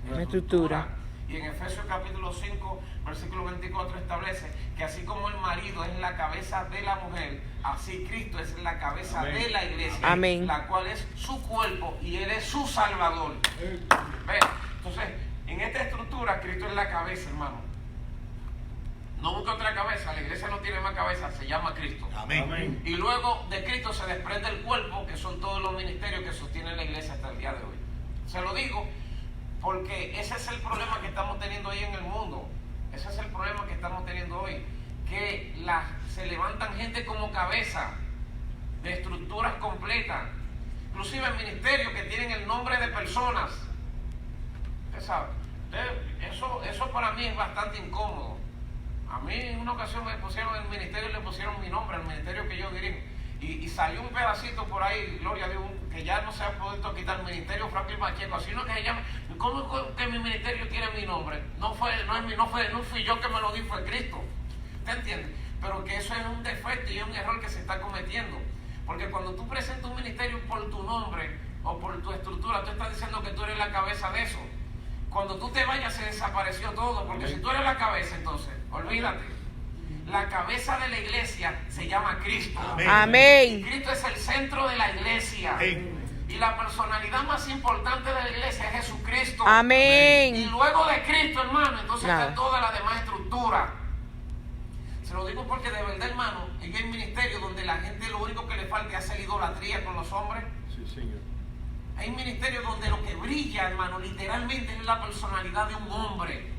Una estructura. Y en Efesios capítulo 5, versículo 24 establece que así como el marido es la cabeza de la mujer, así Cristo es la cabeza Amén. de la iglesia, Amén. la cual es su cuerpo y Él es su Salvador. ¿Ve? Entonces, en esta estructura, Cristo es la cabeza, hermano. No busca otra cabeza, la iglesia no tiene más cabeza, se llama Cristo. Amén. Y luego de Cristo se desprende el cuerpo, que son todos los ministerios que sostienen la iglesia hasta el día de hoy. Se lo digo porque ese es el problema que estamos teniendo hoy en el mundo. Ese es el problema que estamos teniendo hoy. Que se levantan gente como cabeza de estructuras completas. Inclusive en ministerios que tienen el nombre de personas. Usted sabe. Eso para mí es bastante incómodo. A mí en una ocasión me pusieron en el ministerio y le pusieron mi nombre al ministerio que yo dirijo. Y salió un pedacito por ahí, gloria a Dios, que ya no se ha podido quitar el ministerio Franklin Pacheco, sino que se llama, ¿cómo que mi ministerio tiene mi nombre? No fui yo que me lo di, fue Cristo. ¿Usted entiende? Pero que eso es un defecto y es un error que se está cometiendo. Porque cuando tú presentas un ministerio por tu nombre o por tu estructura, tú estás diciendo que tú eres la cabeza de eso. Cuando tú te vayas se desapareció todo, porque si tú eres la cabeza, entonces, olvídate. La cabeza de la iglesia se llama Cristo. Amén. Y Cristo es el centro de la iglesia. Amén. Y la personalidad más importante de la iglesia es Jesucristo. Amén. Y luego de Cristo, hermano, entonces Nada. está toda la demás estructura. Se lo digo porque de verdad, hermano, hay un ministerio donde la gente lo único que le falta es hacer idolatría con los hombres. Sí, Señor. Hay ministerios donde lo que brilla, hermano, literalmente es la personalidad de un hombre.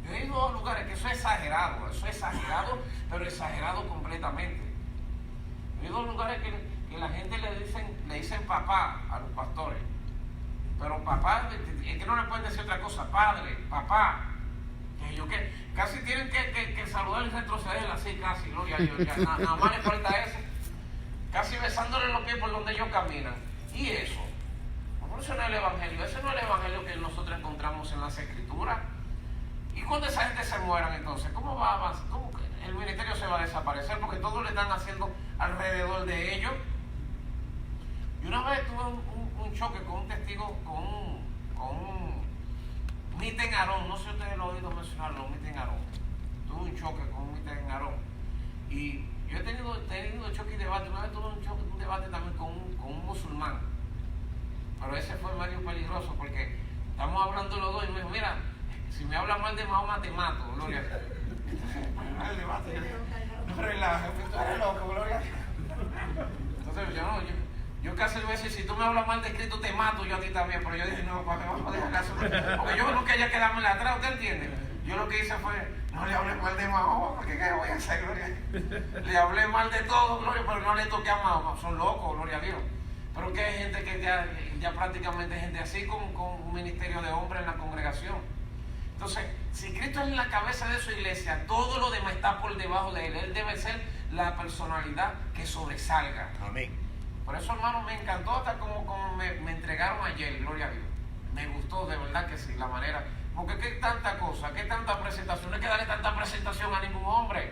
Yo he ido a lugares que eso es exagerado, pero exagerado completamente. Yo he ido a lugares que la gente le dicen papá a los pastores. Pero papá, es que no le pueden decir otra cosa, padre, papá. Que casi tienen que saludar y retroceder así, casi, gloria a Dios. Nada más le falta ese. Casi besándole los pies por donde ellos caminan. Y eso, eso no es el evangelio, ese no es el evangelio que nosotros encontramos en las escrituras. Y cuando esa gente se mueran, entonces, ¿cómo va a avanzar? ¿Cómo que el ministerio se va a desaparecer? Porque todos le están haciendo alrededor de ellos. Y una vez tuve un choque con un testigo, con un Miten Aarón, no sé si ustedes lo han oído mencionarlo, Miten Aarón. Tuve un choque con un Miten Aarón. Y yo he tenido choque y debate. Una vez tuve un debate también con un musulmán. Pero ese fue medio peligroso porque estamos hablando los dos y me dijo, mira, si me hablas mal de Mahoma te mato, gloria a Dios. El debate, no relaja, tú eres loco, gloria a Dios. Entonces yo casi le voy a decir, si tú me hablas mal de Cristo te mato yo a ti también, pero yo dije, no, ¿para qué vamos a dejar caso? Porque yo no quería quedarme atrás, ¿usted entiende? Yo lo que hice fue, no le hablé mal de Mahoma, porque ¿qué voy a hacer, gloria? Le hablé mal de todo, gloria, pero no le toqué a Mahoma, son locos, gloria a Dios. Pero que hay gente que ya prácticamente hay gente así con un ministerio de hombres en la congregación. Entonces, si Cristo es la cabeza de su iglesia, todo lo demás está por debajo de él. Él debe ser la personalidad que sobresalga. Amén. Por eso, hermano, me encantó hasta como me entregaron ayer, gloria a Dios. Me gustó, de verdad que sí, la manera. Porque qué tanta cosa, qué tanta presentación. No hay que darle tanta presentación a ningún hombre.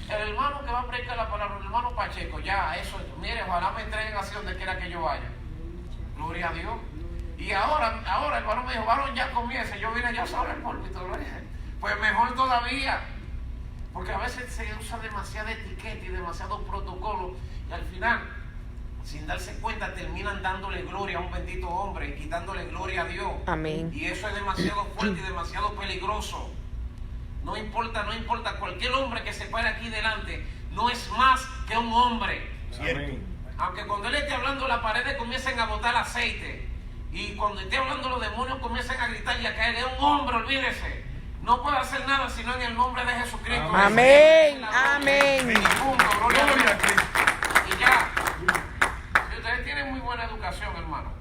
El hermano que va a predicar la palabra, el hermano Pacheco, ya, eso, mire, ojalá me entreguen así donde quiera que yo vaya. Gloria a Dios. Y ahora el varón me dijo, varón, ya comience. Yo vine ya sobre el púlpito, gloria a Dios. Pues mejor todavía. Porque a veces se usa demasiada etiqueta y demasiado protocolo. Y al final, sin darse cuenta, terminan dándole gloria a un bendito hombre y quitándole gloria a Dios. Amén. Y eso es demasiado fuerte y demasiado peligroso. No importa, cualquier hombre que se pare aquí delante no es más que un hombre. Amén. Aunque cuando él esté hablando las paredes comiencen a botar aceite y cuando esté hablando los demonios comiencen a gritar y a caer, es un hombre, olvídese. No puede hacer nada sino en el nombre de Jesucristo. Amén. Amén. Y punto, gloria a Dios. Y ya, si ustedes tienen muy buena educación, hermano,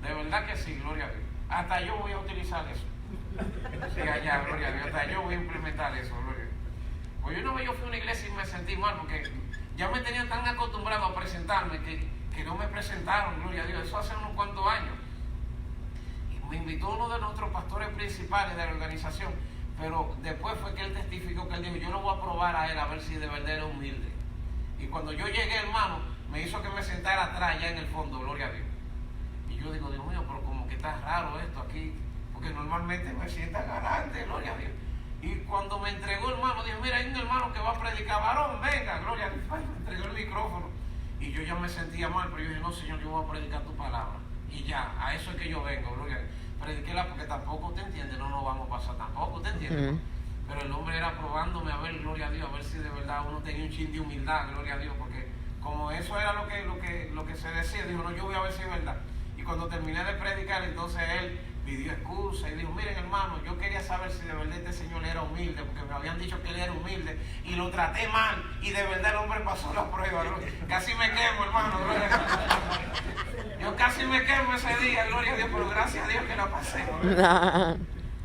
de verdad que sí, gloria a Dios. Hasta yo voy a utilizar eso. Sí, allá, gloria a Dios, hasta yo voy a implementar eso, gloria a Dios. Pues una vez yo fui a una iglesia y me sentí mal porque ya me tenían tan acostumbrado a presentarme que no me presentaron, gloria a Dios, eso hace unos cuantos años. Y me invitó uno de nuestros pastores principales de la organización, pero después fue que él testificó que él dijo, yo lo voy a probar a él a ver si de verdad era humilde. Y cuando yo llegué, hermano, me hizo que me sentara atrás, ya en el fondo, gloria a Dios. Y yo digo, Dios mío, pero como que está raro esto aquí, porque normalmente me sientan adelante, gloria a Dios. Y cuando me entregó el hermano, dijo, mira, hay un hermano que va a predicar, varón, venga, gloria a Dios. Ay, me entregó el micrófono. Y yo ya me sentía mal, pero yo dije, no, Señor, yo voy a predicar tu palabra. Y ya, a eso es que yo vengo, gloria a Dios. Prediquéla porque tampoco te entiende, no nos vamos a pasar tampoco, ¿te entiendes? Pero el hombre era probándome a ver, gloria a Dios, a ver si de verdad uno tenía un chin de humildad, gloria a Dios, porque como eso era lo que se decía, dijo, no, yo voy a ver si es verdad. Y cuando terminé de predicar, entonces él pidió excusa y dijo, miren hermano, yo quería saber si de verdad este señor era humilde, porque me habían dicho que él era humilde y lo traté mal y de verdad el hombre pasó la prueba, ¿no? Casi me quemo, hermano, gloria a Dios. Yo casi me quemo ese día, gloria a Dios, pero gracias a Dios que la pasé.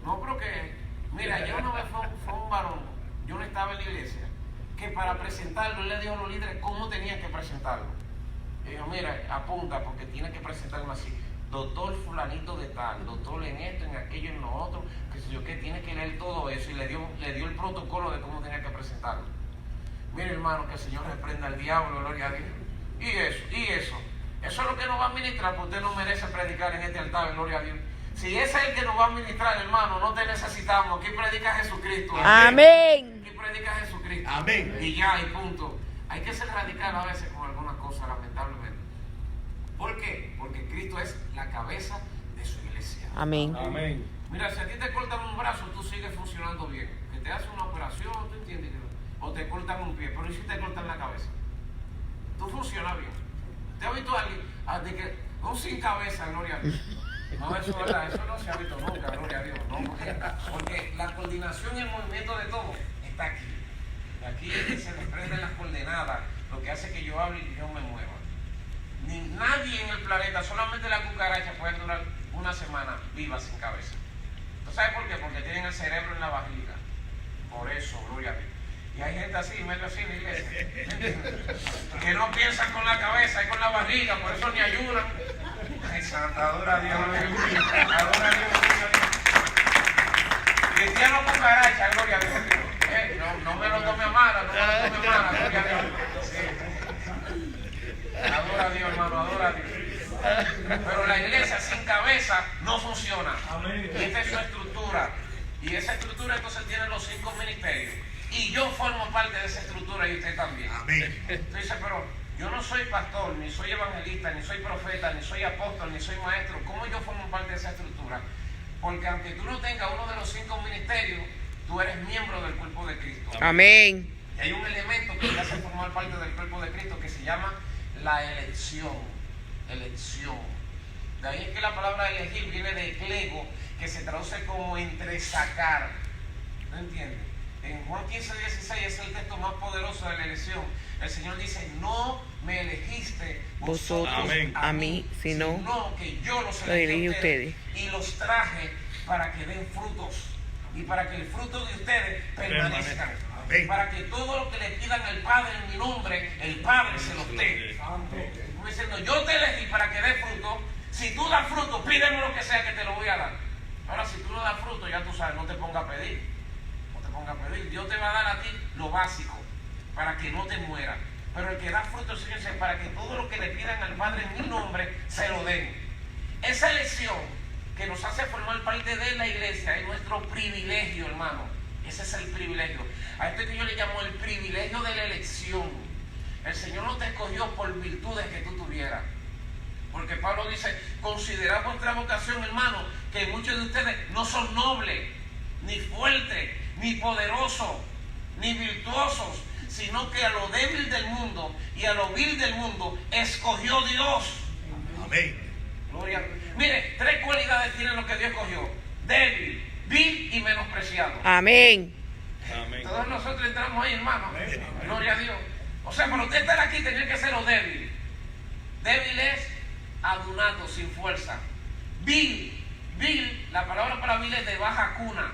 No, pero que, mira, yo una vez fue un varón, yo no estaba en la iglesia, que para presentarlo, él le dijo a los líderes cómo tenían que presentarlo. Y dijo, mira, apunta, porque tiene que presentarme así. Doctor fulanito de tal, doctor en esto, en aquello, en lo otro, que sé yo qué, tiene que leer todo eso y le dio el protocolo de cómo tenía que presentarlo. Mire hermano, que el Señor reprenda al diablo, gloria a Dios. Y eso es lo que nos va a ministrar, porque usted no merece predicar en este altar, gloria a Dios. Si ese es el que nos va a ministrar, hermano, no te necesitamos. Aquí predica Jesucristo. Amén. Aquí predica Jesucristo. Amén. Y ya, y punto. Hay que ser radical a veces con algunas cosas, lamentablemente. ¿Por qué? Porque Cristo es la cabeza de su iglesia. Amén. Amén. Mira, si a ti te cortan un brazo, tú sigues funcionando bien. Que te hacen una operación, ¿tú entiendes? O te cortan un pie, pero ¿y si te cortan la cabeza? Tú funcionas bien. ¿Te has visto a alguien que un sin cabeza, gloria a Dios? No, eso es verdad, eso no se ha visto nunca, gloria a Dios. No, porque la coordinación y el movimiento de todo está aquí. Aquí se desprenden las coordenadas, lo que hace que yo hable y yo me mueva. Ni nadie en el planeta, solamente la cucaracha puede durar una semana viva sin cabeza. ¿Tú sabes por qué? Porque tienen el cerebro en la barriga. Por eso, gloria a Dios. Y hay gente así, medio así en la iglesia, que no piensan con la cabeza y con la barriga, por eso ni ayudan. Ay, santa, adora a Dios, adora a Dios, gloria a Dios. Cristiano cucaracha, gloria a Dios. No me lo tome a mala, no me lo tome a mala, gloria a Dios. Sí. Adora a Dios, hermano, adora a Dios. Pero la iglesia sin cabeza no funciona. Y esta es su estructura. Y esa estructura entonces tiene los 5 ministerios. Y yo formo parte de esa estructura y usted también. Amén. Usted dice, pero yo no soy pastor, ni soy evangelista, ni soy profeta, ni soy apóstol, ni soy maestro. ¿Cómo yo formo parte de esa estructura? Porque aunque tú no tengas uno de los 5 ministerios, tú eres miembro del cuerpo de Cristo. Amén. Y hay un elemento que te hace formar parte del cuerpo de Cristo que se llama la elección. Elección. De ahí es que la palabra elegir viene de eclego, que se traduce como entresacar. ¿No entiendes? En Juan 15:16 es el texto más poderoso de la elección. El Señor dice, no me elegiste vosotros a mí, sino que yo los elegí elegí a ustedes y los traje para que den frutos y para que el fruto de ustedes permanezcan. Para que todo lo que le pidan al Padre en mi nombre, el Padre se los dé. Como diciendo, yo te elegí para que dé fruto. Si tú das fruto, pídeme lo que sea que te lo voy a dar. Ahora, si tú no das fruto, ya tú sabes, no te pongas a pedir. No te pongas a pedir. Dios te va a dar a ti lo básico para que no te mueras. Pero el que da fruto, Señor, es para que todo lo que le pidan al Padre en mi nombre, se lo den. Esa elección que nos hace formar parte de la iglesia es nuestro privilegio, hermano. Ese es el privilegio. A esto que yo le llamo el privilegio de la elección. El Señor no te escogió por virtudes que tú tuvieras. Porque Pablo dice, considerad vuestra vocación, hermano, que muchos de ustedes no son nobles, ni fuertes, ni poderosos, ni virtuosos, sino que a lo débil del mundo y a lo vil del mundo escogió Dios. Amén. Gloria. Mire, 3 cualidades tienen lo que Dios escogió: débil, vil y menospreciado. Amén. Amén. Todos nosotros entramos ahí, hermano. Gloria a Dios. O sea, para usted estar aquí tenía que ser lo débil. Débil es adunato, sin fuerza. Vil, la palabra para vil es de baja cuna.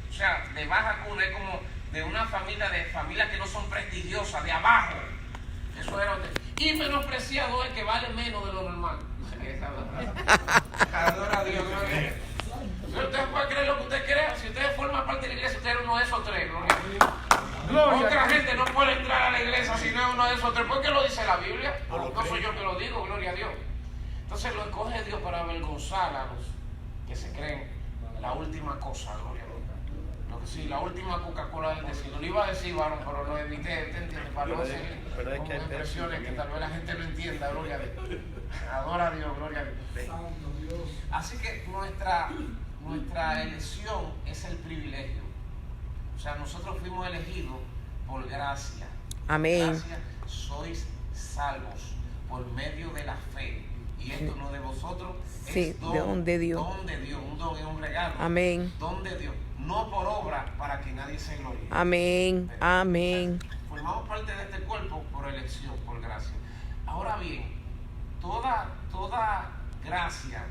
O sea, de baja cuna, es como de una familia, de familias que no son prestigiosas, de abajo. Eso era usted. Y menospreciado es que vale menos de lo normal. Adora a Dios. Usted puede creer lo que usted crea. Si usted forma parte de la iglesia, usted es uno de esos 3. Otra gente no puede entrar a la iglesia si no es uno de esos 3. ¿Por qué lo dice la Biblia? No soy yo que lo digo, gloria a Dios. Entonces lo escoge Dios para avergonzar a los que se creen la última cosa, gloria a Dios. Lo que sí, la última Coca-Cola del desierto. Lo iba a decir, varón, pero lo evité, ¿te entiendes? Para no decir como expresiones que tal vez la gente no entienda, gloria a Dios. Adora a Dios, gloria a Dios. Así que nuestra elección es el privilegio. O sea, nosotros fuimos elegidos por gracia. Amén. Gracia, sois salvos por medio de la fe. Y esto no de vosotros, Sí, es don de Dios. Don de Dios, un don es un regalo. Amén. Don de Dios, no por obra para que nadie se gloríe. Amén. Amén. Formamos parte de este cuerpo por elección, por gracia. Ahora bien, toda gracia,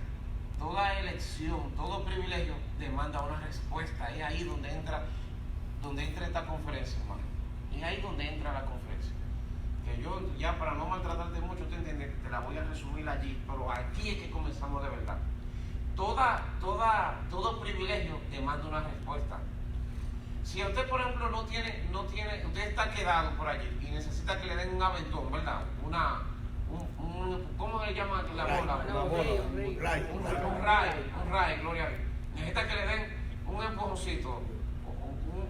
toda elección, todo privilegio demanda una respuesta. Es ahí donde entra esta conferencia, hermano. Es ahí donde entra la conferencia. Que yo, ya para no maltratarte mucho, te entiendes, te la voy a resumir allí, pero aquí es que comenzamos de verdad. Todo privilegio demanda una respuesta. Si usted, por ejemplo, no tiene, usted está quedado por allí y necesita que le den un aventón, ¿verdad? ¿Cómo le llaman la bola? Un ray, gloria a Dios. Necesita que le den un empujoncito,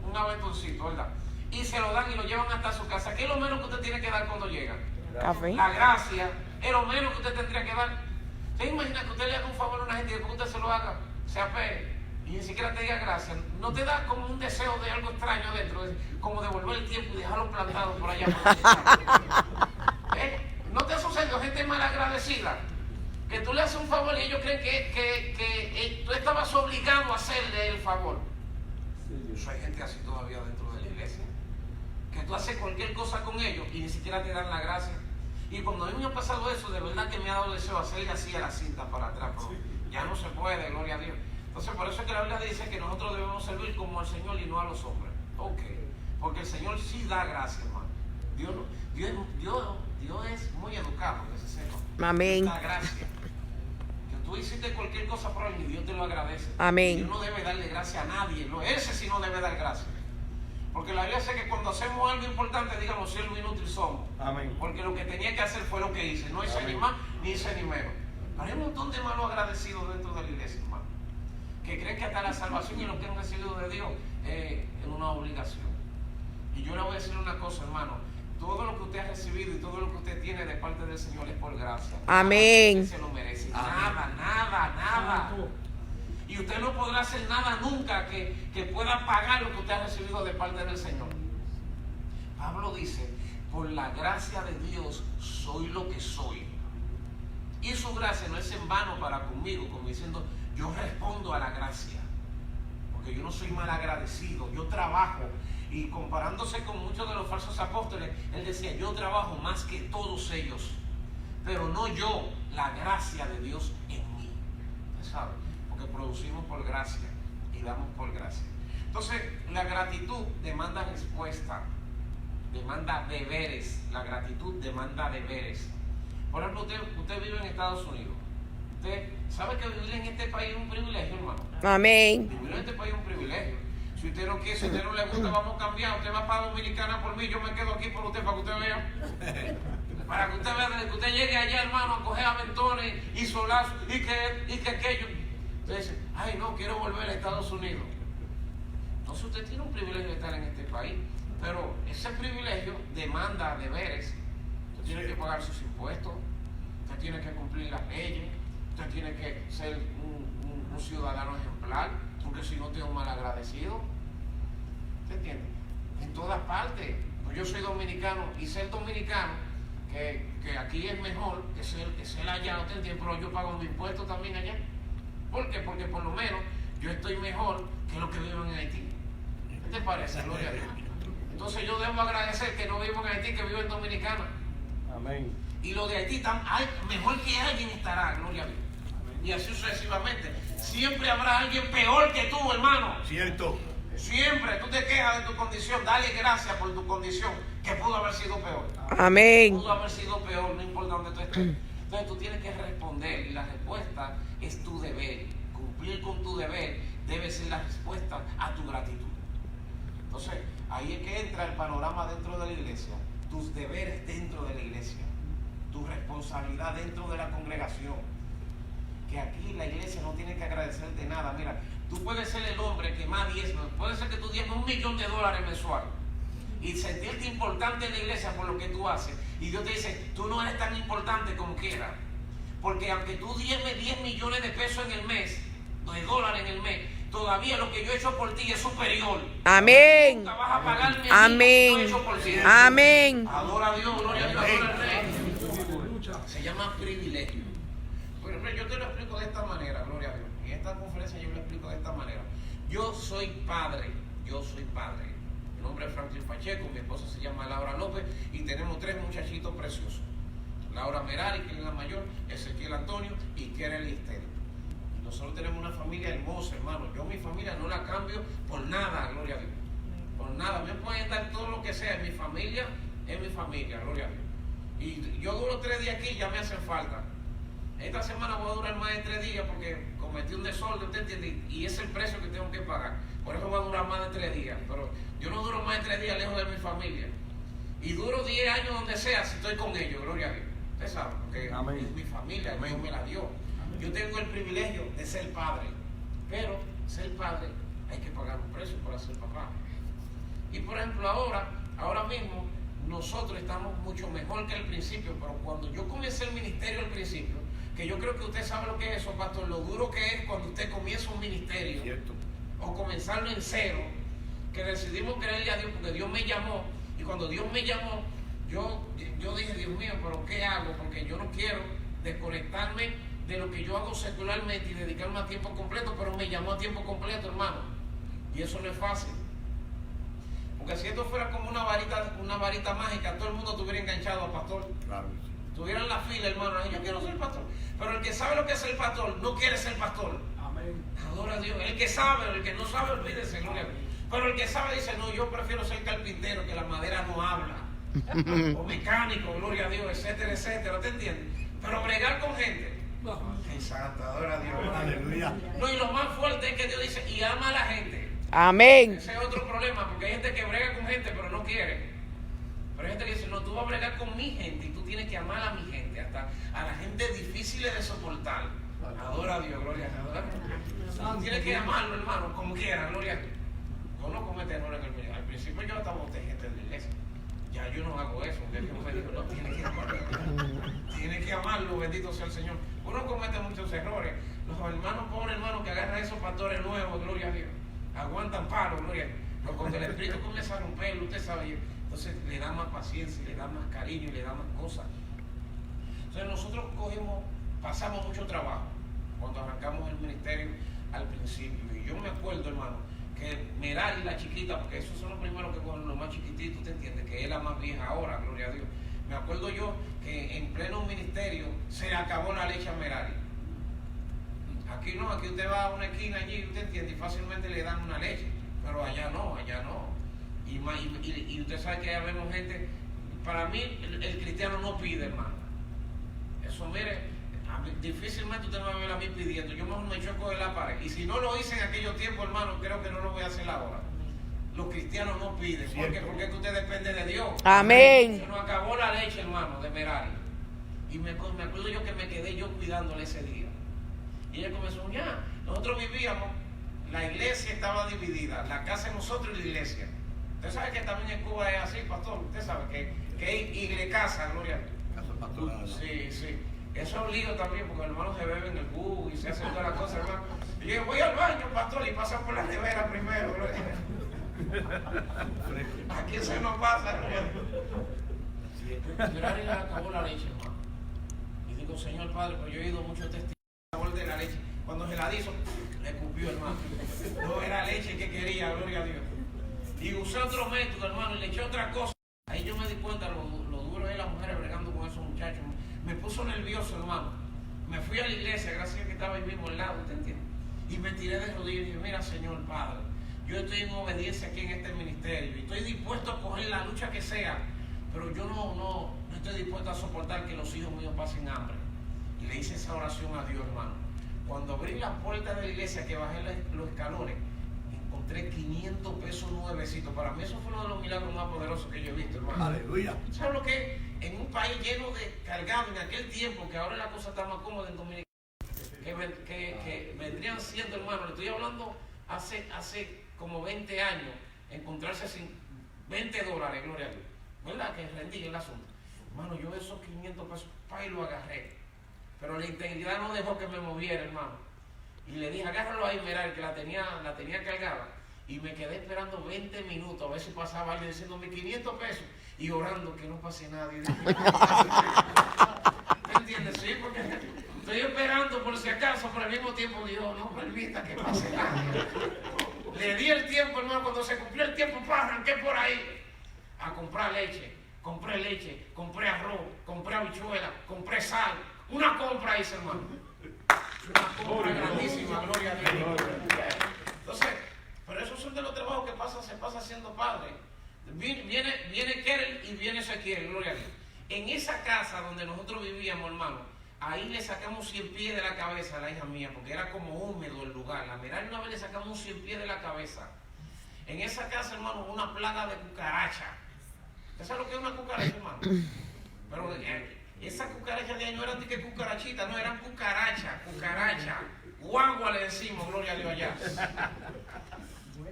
un aventoncito, ¿verdad? Y se lo dan y lo llevan hasta su casa. ¿Qué es lo menos que usted tiene que dar cuando llega? Café. La gracia es lo menos que usted tendría que dar. ¿Se imagina que usted le haga un favor a una gente y después usted se lo haga, se apee y ni siquiera te diga gracias? ¿No te da como un deseo de algo extraño dentro, como devolver el tiempo y dejarlo plantado por allá? ¿No te ha sucedido gente malagradecida? Que tú le haces un favor y ellos creen que tú estabas obligado a hacerle el favor. Eso hay gente así todavía dentro de la iglesia. Que tú haces cualquier cosa con ellos y ni siquiera te dan la gracia. Y cuando a mí me ha pasado eso, de verdad que me ha dado deseo hacerle así a la cinta para atrás, pero ya no se puede, gloria a Dios. Entonces por eso es que la Biblia dice que nosotros debemos servir como al Señor y no a los hombres. Ok, porque el Señor sí da gracia, hermano. Dios es muy educado, que se sepa. Amén. Da gracia. Que tú hiciste cualquier cosa por él y Dios te lo agradece. Amén. Dios no debe darle gracia a nadie, ese sí no debe dar gracia. Porque la Biblia dice que cuando hacemos algo importante, digamos, siervos inútiles somos. Amén. Porque lo que tenía que hacer fue lo que hice. No hice ni más, ni hice ni menos. Pero hay un montón de malos agradecidos dentro de la iglesia, hermano. Que creen que hasta la salvación y lo que han recibido de Dios es una obligación. Y yo le voy a decir una cosa, hermano. Todo lo que usted ha recibido y todo lo que usted tiene de parte del Señor es por gracia. Amén. Usted se lo merece. Amén. Nada. Y usted no podrá hacer nada nunca que pueda pagar lo que usted ha recibido de parte del Señor. Pablo dice, por la gracia de Dios soy lo que soy. Y su gracia no es en vano para conmigo, como diciendo, yo respondo a la gracia. Porque yo no soy mal agradecido, yo trabajo. Y comparándose con muchos de los falsos apóstoles, él decía, yo trabajo más que todos ellos. Pero no yo, la gracia de Dios en mí. ¿Usted sabe? Porque producimos por gracia y damos por gracia. Entonces, la gratitud demanda respuesta, demanda deberes. La gratitud demanda deberes. Por ejemplo, usted vive en Estados Unidos. Usted sabe que vivir en este país es un privilegio, hermano. Amén. Vivir en este país es un privilegio. Si usted no quiere, si usted no le gusta, vamos a cambiar. Usted va para Dominicana por mí, yo me quedo aquí por usted para que usted vea. Para que usted vea, desde que usted llegue allá, hermano, a coger aventones y solazos y que aquello. Usted dice, ay no, quiero volver a Estados Unidos. Entonces usted tiene un privilegio de estar en este país, pero ese privilegio demanda deberes. Usted tiene que pagar sus impuestos, usted tiene que cumplir las leyes, usted tiene que ser un ciudadano ejemplar, porque si no, usted es un mal agradecido. ¿Usted entiende? En todas partes. Pues yo soy dominicano y ser dominicano, que aquí es mejor que ser allá, ¿usted entiende? Pero yo pago mis impuestos también allá. ¿Por qué? Porque por lo menos yo estoy mejor que los que viven en Haití. ¿Qué te parece? Gloria a Dios. Entonces yo debo agradecer que no vivo en Haití, que vivo en Dominicana. Amén. Y los de Haití mejor que alguien estará, gloria a Dios. Y así sucesivamente. Siempre habrá alguien peor que tú, hermano. Cierto. Siempre. Tú te quejas de tu condición. Dale gracias por tu condición, que pudo haber sido peor. Amén. Pudo haber sido peor, no importa dónde tú estés. Entonces tú tienes que responder y la respuesta es tu deber. Cumplir con tu deber debe ser la respuesta a tu gratitud. Entonces ahí es que entra el panorama dentro de la iglesia. Tus deberes dentro de la iglesia. Tu responsabilidad dentro de la congregación. Que aquí la iglesia no tiene que agradecerte nada. Mira, tú puedes ser el hombre que más diezma, puede ser que tú diezmes $1.000.000 mensual y sentirte importante en la iglesia por lo que tú haces, y Dios te dice, tú no eres tan importante como quieras, porque aunque tú diezmes 10 millones de pesos en el mes, de dólares en el mes, todavía lo que yo he hecho por ti es superior. Amén. Nunca vas a pagarme Amén. lo que yo he hecho por ti. Amén. Adora a Dios, gloria a Dios, adora al Rey. Se llama privilegio. yo te lo explico de esta manera, gloria a Dios. En esta conferencia yo lo explico de esta manera. Yo soy padre. Mi nombre es Franklin Pacheco, mi esposa se llama Laura López y tenemos 3 muchachitos preciosos. Laura Merari, que es la mayor, Ezequiel Antonio y Kerel Estéreo. Nosotros tenemos una familia hermosa, hermano. Yo mi familia no la cambio por nada, gloria a Dios. Por nada. Me pueden estar todo lo que sea. En mi familia, gloria a Dios. Y yo duro 3 días aquí y ya me hacen falta. Esta semana voy a durar más de 3 días porque cometí un desorden, ¿usted entiende? Y es el precio que tengo que pagar. Por eso voy a durar más de 3 días. Pero yo no duro más de 3 días lejos de mi familia. Y duro 10 años donde sea si estoy con ellos, gloria a Dios. Usted sabe, porque es mi familia, Dios me la dio. Yo tengo el privilegio de ser padre. Pero ser padre hay que pagar un precio para ser papá. Y por ejemplo ahora mismo, nosotros estamos mucho mejor que al principio, pero cuando yo comencé el ministerio al principio, que yo creo que usted sabe lo que es eso, pastor, lo duro que es cuando usted comienza un ministerio, Cierto. o comenzarlo en cero, que decidimos creerle a Dios porque Dios me llamó, y cuando Dios me llamó, yo dije, Dios mío, pero ¿qué hago? Porque yo no quiero desconectarme de lo que yo hago secularmente y dedicarme a tiempo completo, pero me llamó a tiempo completo, hermano, y eso no es fácil. Porque si esto fuera como una varita mágica, todo el mundo estuviera enganchado al pastor. Claro. Tuvieran la fila, hermano. Yo quiero ser pastor. Pero el que sabe lo que es el pastor, no quiere ser pastor. Amén. Adora a Dios. El que sabe, el que no sabe, olvídese, gloria a Dios. Pero el que sabe dice, no, yo prefiero ser carpintero, que la madera no habla. O mecánico, gloria a Dios, etcétera, etcétera. ¿Te entiendes? Pero bregar con gente. Exacto, adora a Dios. Aleluya. No, y lo más fuerte es que Dios dice, y ama a la gente. Amén. Ese es otro problema, porque hay gente que brega con gente, pero no quiere. Pero hay gente que dice, no, tú vas a bregar con mi gente y tú tienes que amar a mi gente, hasta a la gente difícil de soportar. Adora a Dios, gloria a Dios. Tienes que amarlo, hermano, como quiera, gloria a Dios. Yo no cometo errores en el medio. Al principio yo hasta boté gente de la iglesia. Ya yo no hago eso, porque Dios me dijo, no, tienes que amarlo. Tienes que amarlo, bendito sea el Señor. Uno comete muchos errores. Los hermanos, pobres hermanos que agarran esos pastores nuevos, gloria a Dios. Aguantan palo, gloria a Dios. Pero cuando el espíritu comienza a romperlo, usted sabe, entonces le da más paciencia, le da más cariño, le da más cosas. Entonces nosotros pasamos mucho trabajo cuando arrancamos el ministerio al principio. Y yo me acuerdo, hermano, que Merari, la chiquita, porque esos son los primeros que cogen los más chiquititos, ¿te entiendes? Que es la más vieja ahora, gloria a Dios. Me acuerdo yo que en pleno ministerio se acabó la leche a Merari. Aquí no, aquí usted va a una esquina allí, usted entiende, y fácilmente le dan una leche, pero allá no. Y usted sabe que vemos gente, para mí el cristiano no pide, hermano. Eso, mire, difícilmente usted me va a ver a mí pidiendo, yo mejor me choco de la pared. Y si no lo hice en aquellos tiempos, hermano, creo que no lo voy a hacer ahora. Los cristianos no piden, porque usted depende de Dios. Amén. Se nos acabó la leche, hermano, de Merari. Y me acuerdo yo que me quedé yo cuidándole ese día. Y ella comenzó, ya, nosotros vivíamos, la iglesia estaba dividida, la casa de nosotros y la iglesia. Usted sabe que también en Cuba es así, pastor, usted sabe que hay iglesia, gloria a Dios. Casa pastoral. Sí. Eso es un lío también, porque los hermanos se beben el bus y se hacen todas las cosas, hermano. Y yo voy al baño, pastor, y pasan por la nevera primero, gloria a Dios. ¿A quién se nos pasa, gloria a Dios? Merari le acabó la leche, hermano. Y digo, Señor Padre, pues yo he ido muchos testigos de la leche. Cuando se la hizo, le escupió, hermano. No era leche que quería, gloria a Dios. Y usé otro método, hermano, y le eché otra cosa. Ahí yo me di cuenta lo duro es las mujeres bregando con esos muchachos. Me puso nervioso, hermano. Me fui a la iglesia, gracias a que estaba ahí mismo al lado, ¿usted entiende? Y me tiré de rodillas y dije, mira, Señor Padre, yo estoy en obediencia aquí en este ministerio y estoy dispuesto a coger la lucha que sea, pero yo no estoy dispuesto a soportar que los hijos míos pasen hambre. Y le hice esa oración a Dios, hermano. Cuando abrí la puerta de la iglesia, que bajé los escalones, encontré 500 pesos nuevecitos. Para mí eso fue uno de los milagros más poderosos que yo he visto, hermano. Aleluya. ¿Sabes lo que es? En un país lleno de cargado en aquel tiempo, que ahora la cosa está más cómoda en Dominicana, que vendrían siendo, hermano, le estoy hablando hace como 20 años, encontrarse sin $20, gloria a Dios. ¿Verdad? Que rendí el asunto. Hermano, yo esos 500 pesos, y lo agarré. Pero la integridad no dejó que me moviera, hermano. Y le dije, agárralo ahí, Merari, que la tenía cargada. Y me quedé esperando 20 minutos a ver si pasaba alguien diciéndome 500 pesos y orando que no pase nadie. ¿Me entiendes? Sí, porque Estoy esperando por si acaso, pero al mismo tiempo Dios no permita que pase nada. Le di el tiempo, hermano, cuando se cumplió el tiempo, arranqué por ahí a comprar leche. Compré leche, compré arroz, compré habichuela, compré sal. Una compra hice, hermano. Una compra grandísima, gloria a Dios. Entonces, pero esos son de los trabajos que se pasa siendo padre. Viene Kerel y viene Ezequiel, gloria a Dios. En esa casa donde nosotros vivíamos, hermano, ahí le sacamos 100 pies de la cabeza a la hija mía, porque era como húmedo el lugar. La verdad, una vez le sacamos 100 pies de la cabeza. En esa casa, hermano, una plaga de cucaracha. ¿Usted sabe lo que es una cucaracha, hermano? Pero esa cucaracha de ahí no eran ni que cucarachitas, no, eran cucaracha. Guagua le decimos, gloria a Dios allá.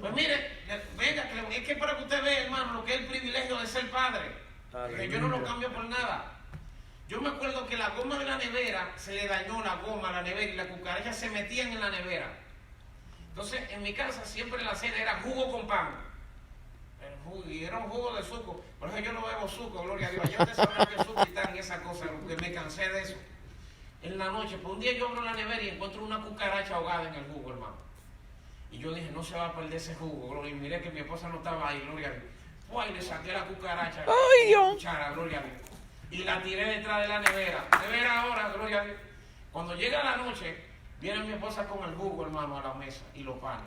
Pues mire, venga, es que para que usted vea, hermano, lo que es el privilegio de ser padre. Que yo no lo cambio por nada. Yo me acuerdo que la goma de la nevera, se le dañó la goma a la nevera y las cucarachas se metían en la nevera. Entonces, en mi casa siempre la cena era jugo con pan. Y era un jugo de suco. Por eso yo no bebo suco, gloria a Dios. Yo te sabrá que suco y tal y esa cosa, porque me cansé de eso. En la noche, pues un día yo abro la nevera y encuentro una cucaracha ahogada en el jugo, hermano. Y yo dije, no se va a perder ese jugo, gloria. Y miré que mi esposa no estaba ahí, gloria a Dios. Pues le saqué la cucaracha, ¡ay, Dios! cuchara, gloria a Dios. Y la tiré detrás de la nevera. Nevera ahora, gloria a Dios. Cuando llega la noche, viene mi esposa con el jugo, hermano, a la mesa y lo panes.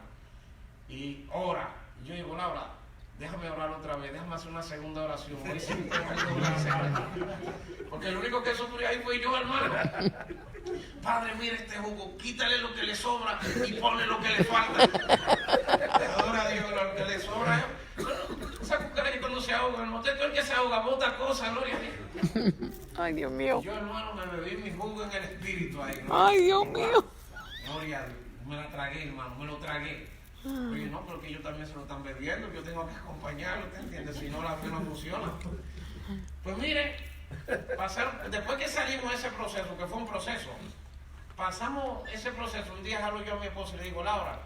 Y ora. Y yo digo, Laura, déjame orar otra vez, déjame hacer una segunda oración. Hoy sí tengo que hacer. Porque el único que sufrió ahí fue yo, hermano. Padre, mira este jugo, quítale lo que le sobra y ponle lo que le falta. Adora a Dios, lo que le sobra. Esa cucaracha cuando se ahoga, el moteto el que se ahoga, bota cosas, gloria a Dios. Ay, Dios mío. Yo, hermano, me bebí mi jugo en el espíritu ahí. Ay, Dios mío. Gloria a Dios. Me la tragué, hermano, me lo tragué. Oye, no, porque ellos también se lo están bebiendo, yo tengo que acompañarlo, ¿te entiendes? Si no, la fe no funciona. Pues mire, después que salimos de ese proceso, que fue un proceso, pasamos ese proceso, un día jalo yo a mi esposa y le digo, Laura,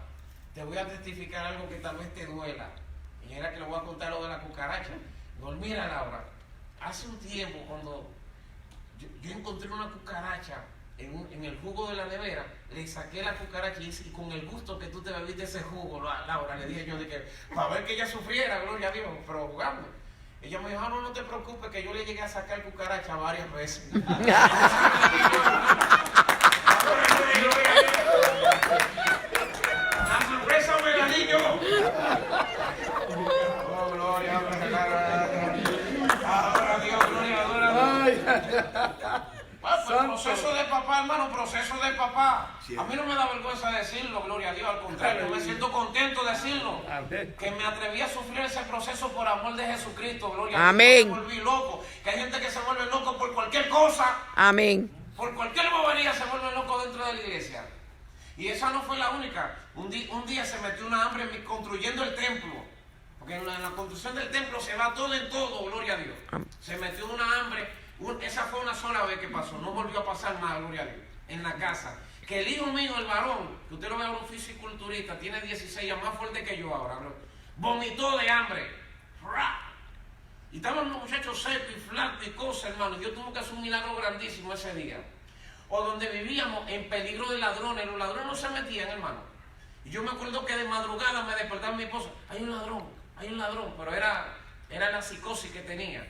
te voy a testificar algo que tal vez te duela. Y era que le voy a contar lo de la cucaracha. Digo, mira, Laura, hace un tiempo cuando yo encontré una cucaracha en el jugo de la nevera, le saqué la cucaracha y con el gusto que tú te bebiste ese jugo, Laura, le dije yo de que para ver que ella sufriera, gloria a Dios, pero jugando. Ella me dijo, no te preocupes, que yo le llegué a sacar cucaracha varias veces. La sorpresa me la di yo. Oh, gloria, ahora Dios, gloria, adora. Proceso de papá, hermano, proceso de papá. Sí. A mí no me da vergüenza decirlo, gloria a Dios, al contrario, me siento contento de decirlo. Que me atreví a sufrir ese proceso por amor de Jesucristo, gloria a Dios. Amén. Me volví loco, que hay gente que se vuelve loco por cualquier cosa. Amén. Por cualquier bobería se vuelve loco dentro de la iglesia. Y esa no fue la única. Un día se metió una hambre construyendo el templo. Porque en la construcción del templo se va todo en todo, gloria a Dios. Se metió una hambre. Esa fue una sola vez que pasó, no volvió a pasar más, gloria a Dios, en la casa. Que el hijo mío, el varón, que usted lo ve a un fisiculturista, tiene 16 años, más fuerte que yo ahora, vomitó de hambre. Y estaban los muchachos secos y flacos y cosas, hermano. Dios tuvo que hacer un milagro grandísimo ese día. O donde vivíamos en peligro de ladrones, los ladrones no se metían, hermano. Y yo me acuerdo que de madrugada me despertaba mi esposa, hay un ladrón, pero era la psicosis que tenía.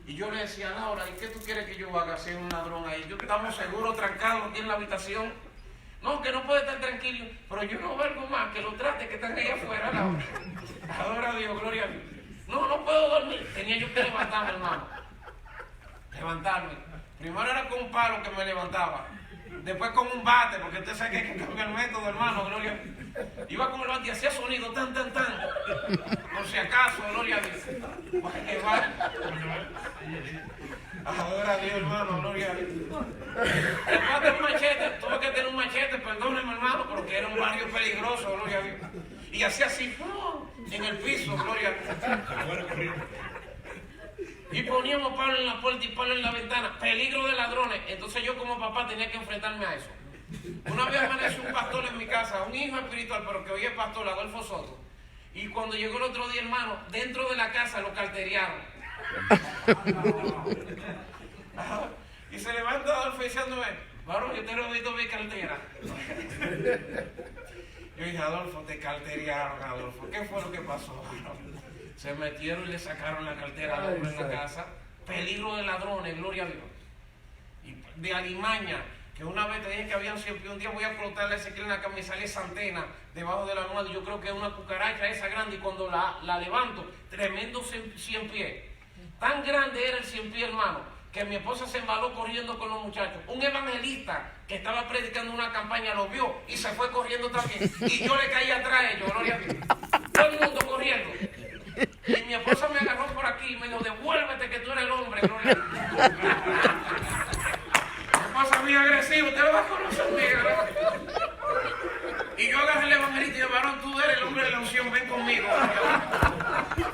Y yo le decía, Laura, ¿y qué tú quieres que yo haga si hay un ladrón ahí? Yo que estamos seguros, trancados aquí en la habitación. No, que no puede estar tranquilo, pero yo no valgo más que los trates que están ahí afuera, Laura. Adora a Dios, gloria a Dios. No puedo dormir. Tenía yo que levantarme, hermano. Levantarme. Primero era con un palo que me levantaba. Después con un bate, porque usted sabe que hay que cambiar el método, hermano, gloria a Dios. Iba con el bate y hacía sonido, tan. Por si acaso, gloria a Dios. Ahora a Dios, hermano, gloria a Dios. Después de un machete, tuve que tener un machete, perdóneme, hermano, porque era un barrio peligroso, gloria a Dios. Y hacía así, en el piso, gloria a Dios. Y poníamos palo en la puerta y palo en la ventana, peligro de ladrones. Entonces yo como papá tenía que enfrentarme a eso. Una vez amaneció un pastor en mi casa, un hijo espiritual, pero que hoy es pastor, Adolfo Soto. Y cuando llegó el otro día, hermano, dentro de la casa lo carteriaron. Y se levanta Adolfo diciéndome, Varón, yo te lo he visto mi cartera. Yo dije, Adolfo, te carteriaron, Adolfo. ¿Qué fue lo que pasó? Se metieron y le sacaron la cartera al hombre en la casa. Peligro de ladrones, gloria a Dios. Y de alimaña, que una vez te dije que habían siempre, un día voy a colocarle ese en la cama y sale esa antena debajo de la almohada. Yo creo que es una cucaracha esa grande, y cuando la levanto, tremendo 100 pies. Tan grande era el 100 pies, hermano, que mi esposa se embaló corriendo con los muchachos. Un evangelista que estaba predicando una campaña lo vio y se fue corriendo también. Y yo le caí atrás de ellos, gloria a Dios. Todo el mundo corriendo. Y mi esposa me agarró por aquí y me dijo, devuélvete que tú eres el hombre, gloria a Dios. Mi esposa muy agresiva, te lo vas a conocer, mira. Y yo agarré el evangelista y dije, varón, tú eres el hombre de la unción, ven conmigo.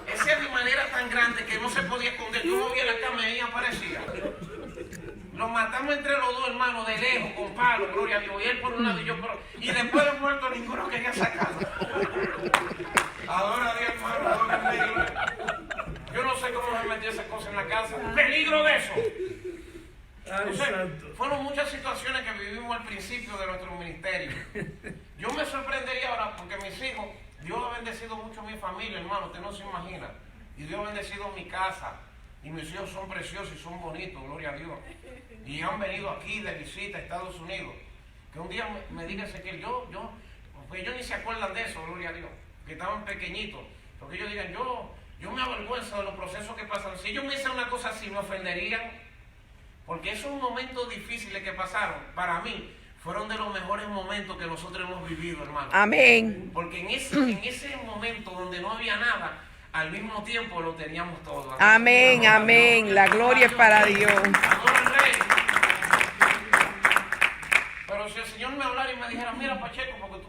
Esa es de manera tan grande que no se podía esconder. Yo movía la cama y ella aparecía. Nos matamos entre los dos, hermanos, de lejos, con palos, gloria a Dios. Y él por un lado y yo por otro. Y después de muerto, ninguno quería sacarlo. Adora a Dios, hermano, adora a Dios. Yo no sé cómo se metió esa cosa en la casa. Peligro de eso. Entonces, fueron muchas situaciones que vivimos al principio de nuestro ministerio. Yo me sorprendería ahora porque mis hijos, Dios ha bendecido mucho a mi familia, hermano, usted no se imagina. Y Dios ha bendecido mi casa. Y mis hijos son preciosos y son bonitos, gloria a Dios. Y han venido aquí de visita a Estados Unidos. Que un día me diga Ezequiel, porque ellos ni se acuerdan de eso, gloria a Dios. Que estaban pequeñitos. Porque ellos digan, yo me avergüenzo de los procesos que pasan. Si ellos me dicen una cosa así, me ofenderían. Porque esos momentos difíciles que pasaron, para mí, fueron de los mejores momentos que nosotros hemos vivido, hermano. Amén. Porque en ese momento donde no había nada, al mismo tiempo lo teníamos todo. Amén, amén. La gloria es para Dios. Adora al Rey. Pero si el Señor me hablara y me dijera, mira Pacheco, porque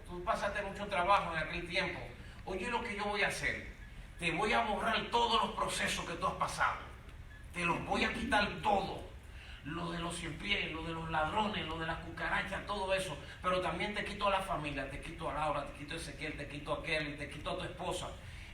tú pasaste mucho trabajo en aquel tiempo, oye lo que yo voy a hacer. Te voy a borrar todos los procesos que tú has pasado. Te los voy a quitar todo. Lo de los 100 pies, lo de los ladrones, lo de las cucarachas, todo eso. Pero también te quito a la familia, te quito a Laura, te quito a Ezequiel, te quito a Kelly, te quito a tu esposa.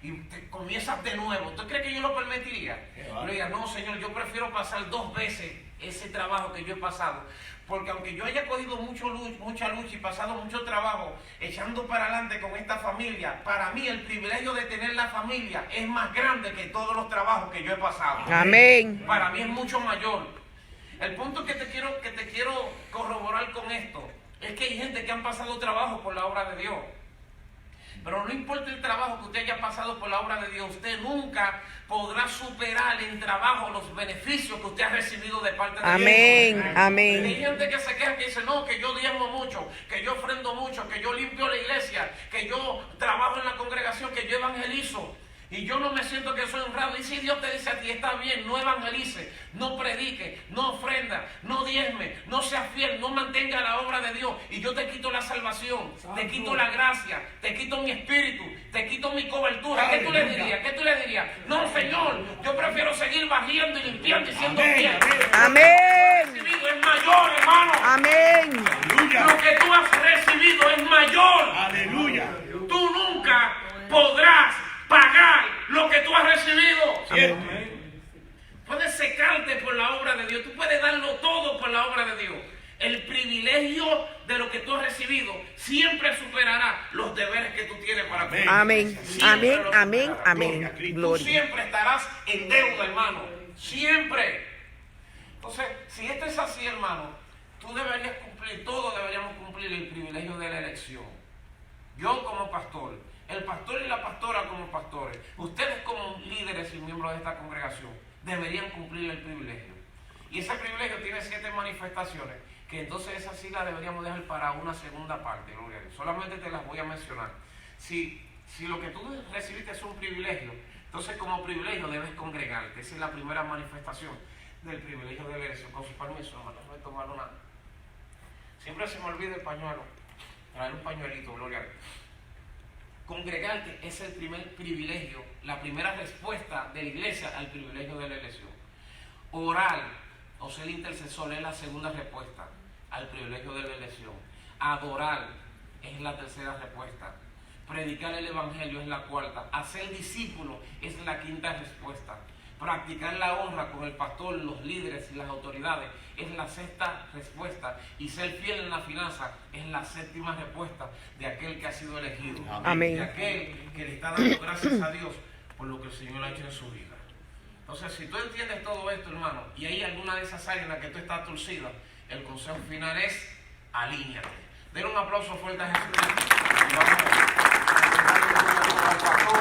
Y te comienzas de nuevo. ¿Usted cree que yo lo permitiría? Le diga, no, Señor, yo prefiero pasar 2 veces ese trabajo que yo he pasado. Porque aunque yo haya cogido mucha lucha y pasado mucho trabajo echando para adelante con esta familia, para mí el privilegio de tener la familia es más grande que todos los trabajos que yo he pasado. Amén. Para mí es mucho mayor. El punto que te quiero corroborar con esto es que hay gente que han pasado trabajo por la obra de Dios. Pero no importa el trabajo que usted haya pasado por la obra de Dios, usted nunca podrá superar en trabajo los beneficios que usted ha recibido de parte de Dios. Amén, amén. Hay gente que se queja, que dice, no, que yo diezmo mucho, que yo ofrendo mucho, que yo limpio la iglesia, que yo trabajo en la congregación, que yo evangelizo. Y yo no me siento que soy honrado. Y si Dios te dice a ti, está bien, no evangelice, no predique, no ofrenda, no diezme, no sea fiel, no mantenga la obra de Dios. Y yo te quito la salvación, te quito la gracia, te quito mi espíritu, te quito mi cobertura. ¿Qué tú le dirías? ¿Qué tú le dirías? No, Señor, yo prefiero seguir barriendo y limpiando y siendo fiel. Amén. Lo que tú has recibido es mayor, hermano. Amén. Lo que tú has recibido es mayor. Aleluya. Tú nunca podrás pagar lo que tú has recibido. Amén. Puedes secarte por la obra de Dios. Tú puedes darlo todo por la obra de Dios. El privilegio de lo que tú has recibido siempre superará los deberes que tú tienes para cumplir. Amén. Amén, amén, amén. Tú Gloria. siempre estarás en deuda, hermano. Siempre. Entonces, si esto es así, hermano, tú deberías cumplir, todos deberíamos cumplir el privilegio de la elección. Yo como pastor, el pastor y la pastora como pastores, ustedes como líderes y miembros de esta congregación, deberían cumplir el privilegio. Y ese privilegio tiene 7 manifestaciones, que entonces esas sí las deberíamos dejar para una segunda parte, gloria a Dios. Solamente te las voy a mencionar. Si lo que tú recibiste es un privilegio, entonces como privilegio debes congregarte. Esa es la primera manifestación del privilegio de la elección. Con su permiso, hermano, voy a tomar una. Siempre se me olvida el pañuelo. Traer un pañuelito, gloria a Dios. Congregarte es el primer privilegio, la primera respuesta de la iglesia al privilegio de la elección. Orar o ser intercesor es la segunda respuesta al privilegio de la elección. Adorar es la tercera respuesta. Predicar el evangelio es la cuarta. Hacer discípulo es la quinta respuesta. Practicar la honra con el pastor, los líderes y las autoridades es la sexta respuesta. Y ser fiel en la finanza es la séptima respuesta de aquel que ha sido elegido. Amén. De aquel que le está dando gracias a Dios por lo que el Señor ha hecho en su vida. Entonces, si tú entiendes todo esto, hermano, y hay alguna de esas áreas en las que tú estás torcida, el consejo final es: alíñate. Den un aplauso fuerte a Jesucristo.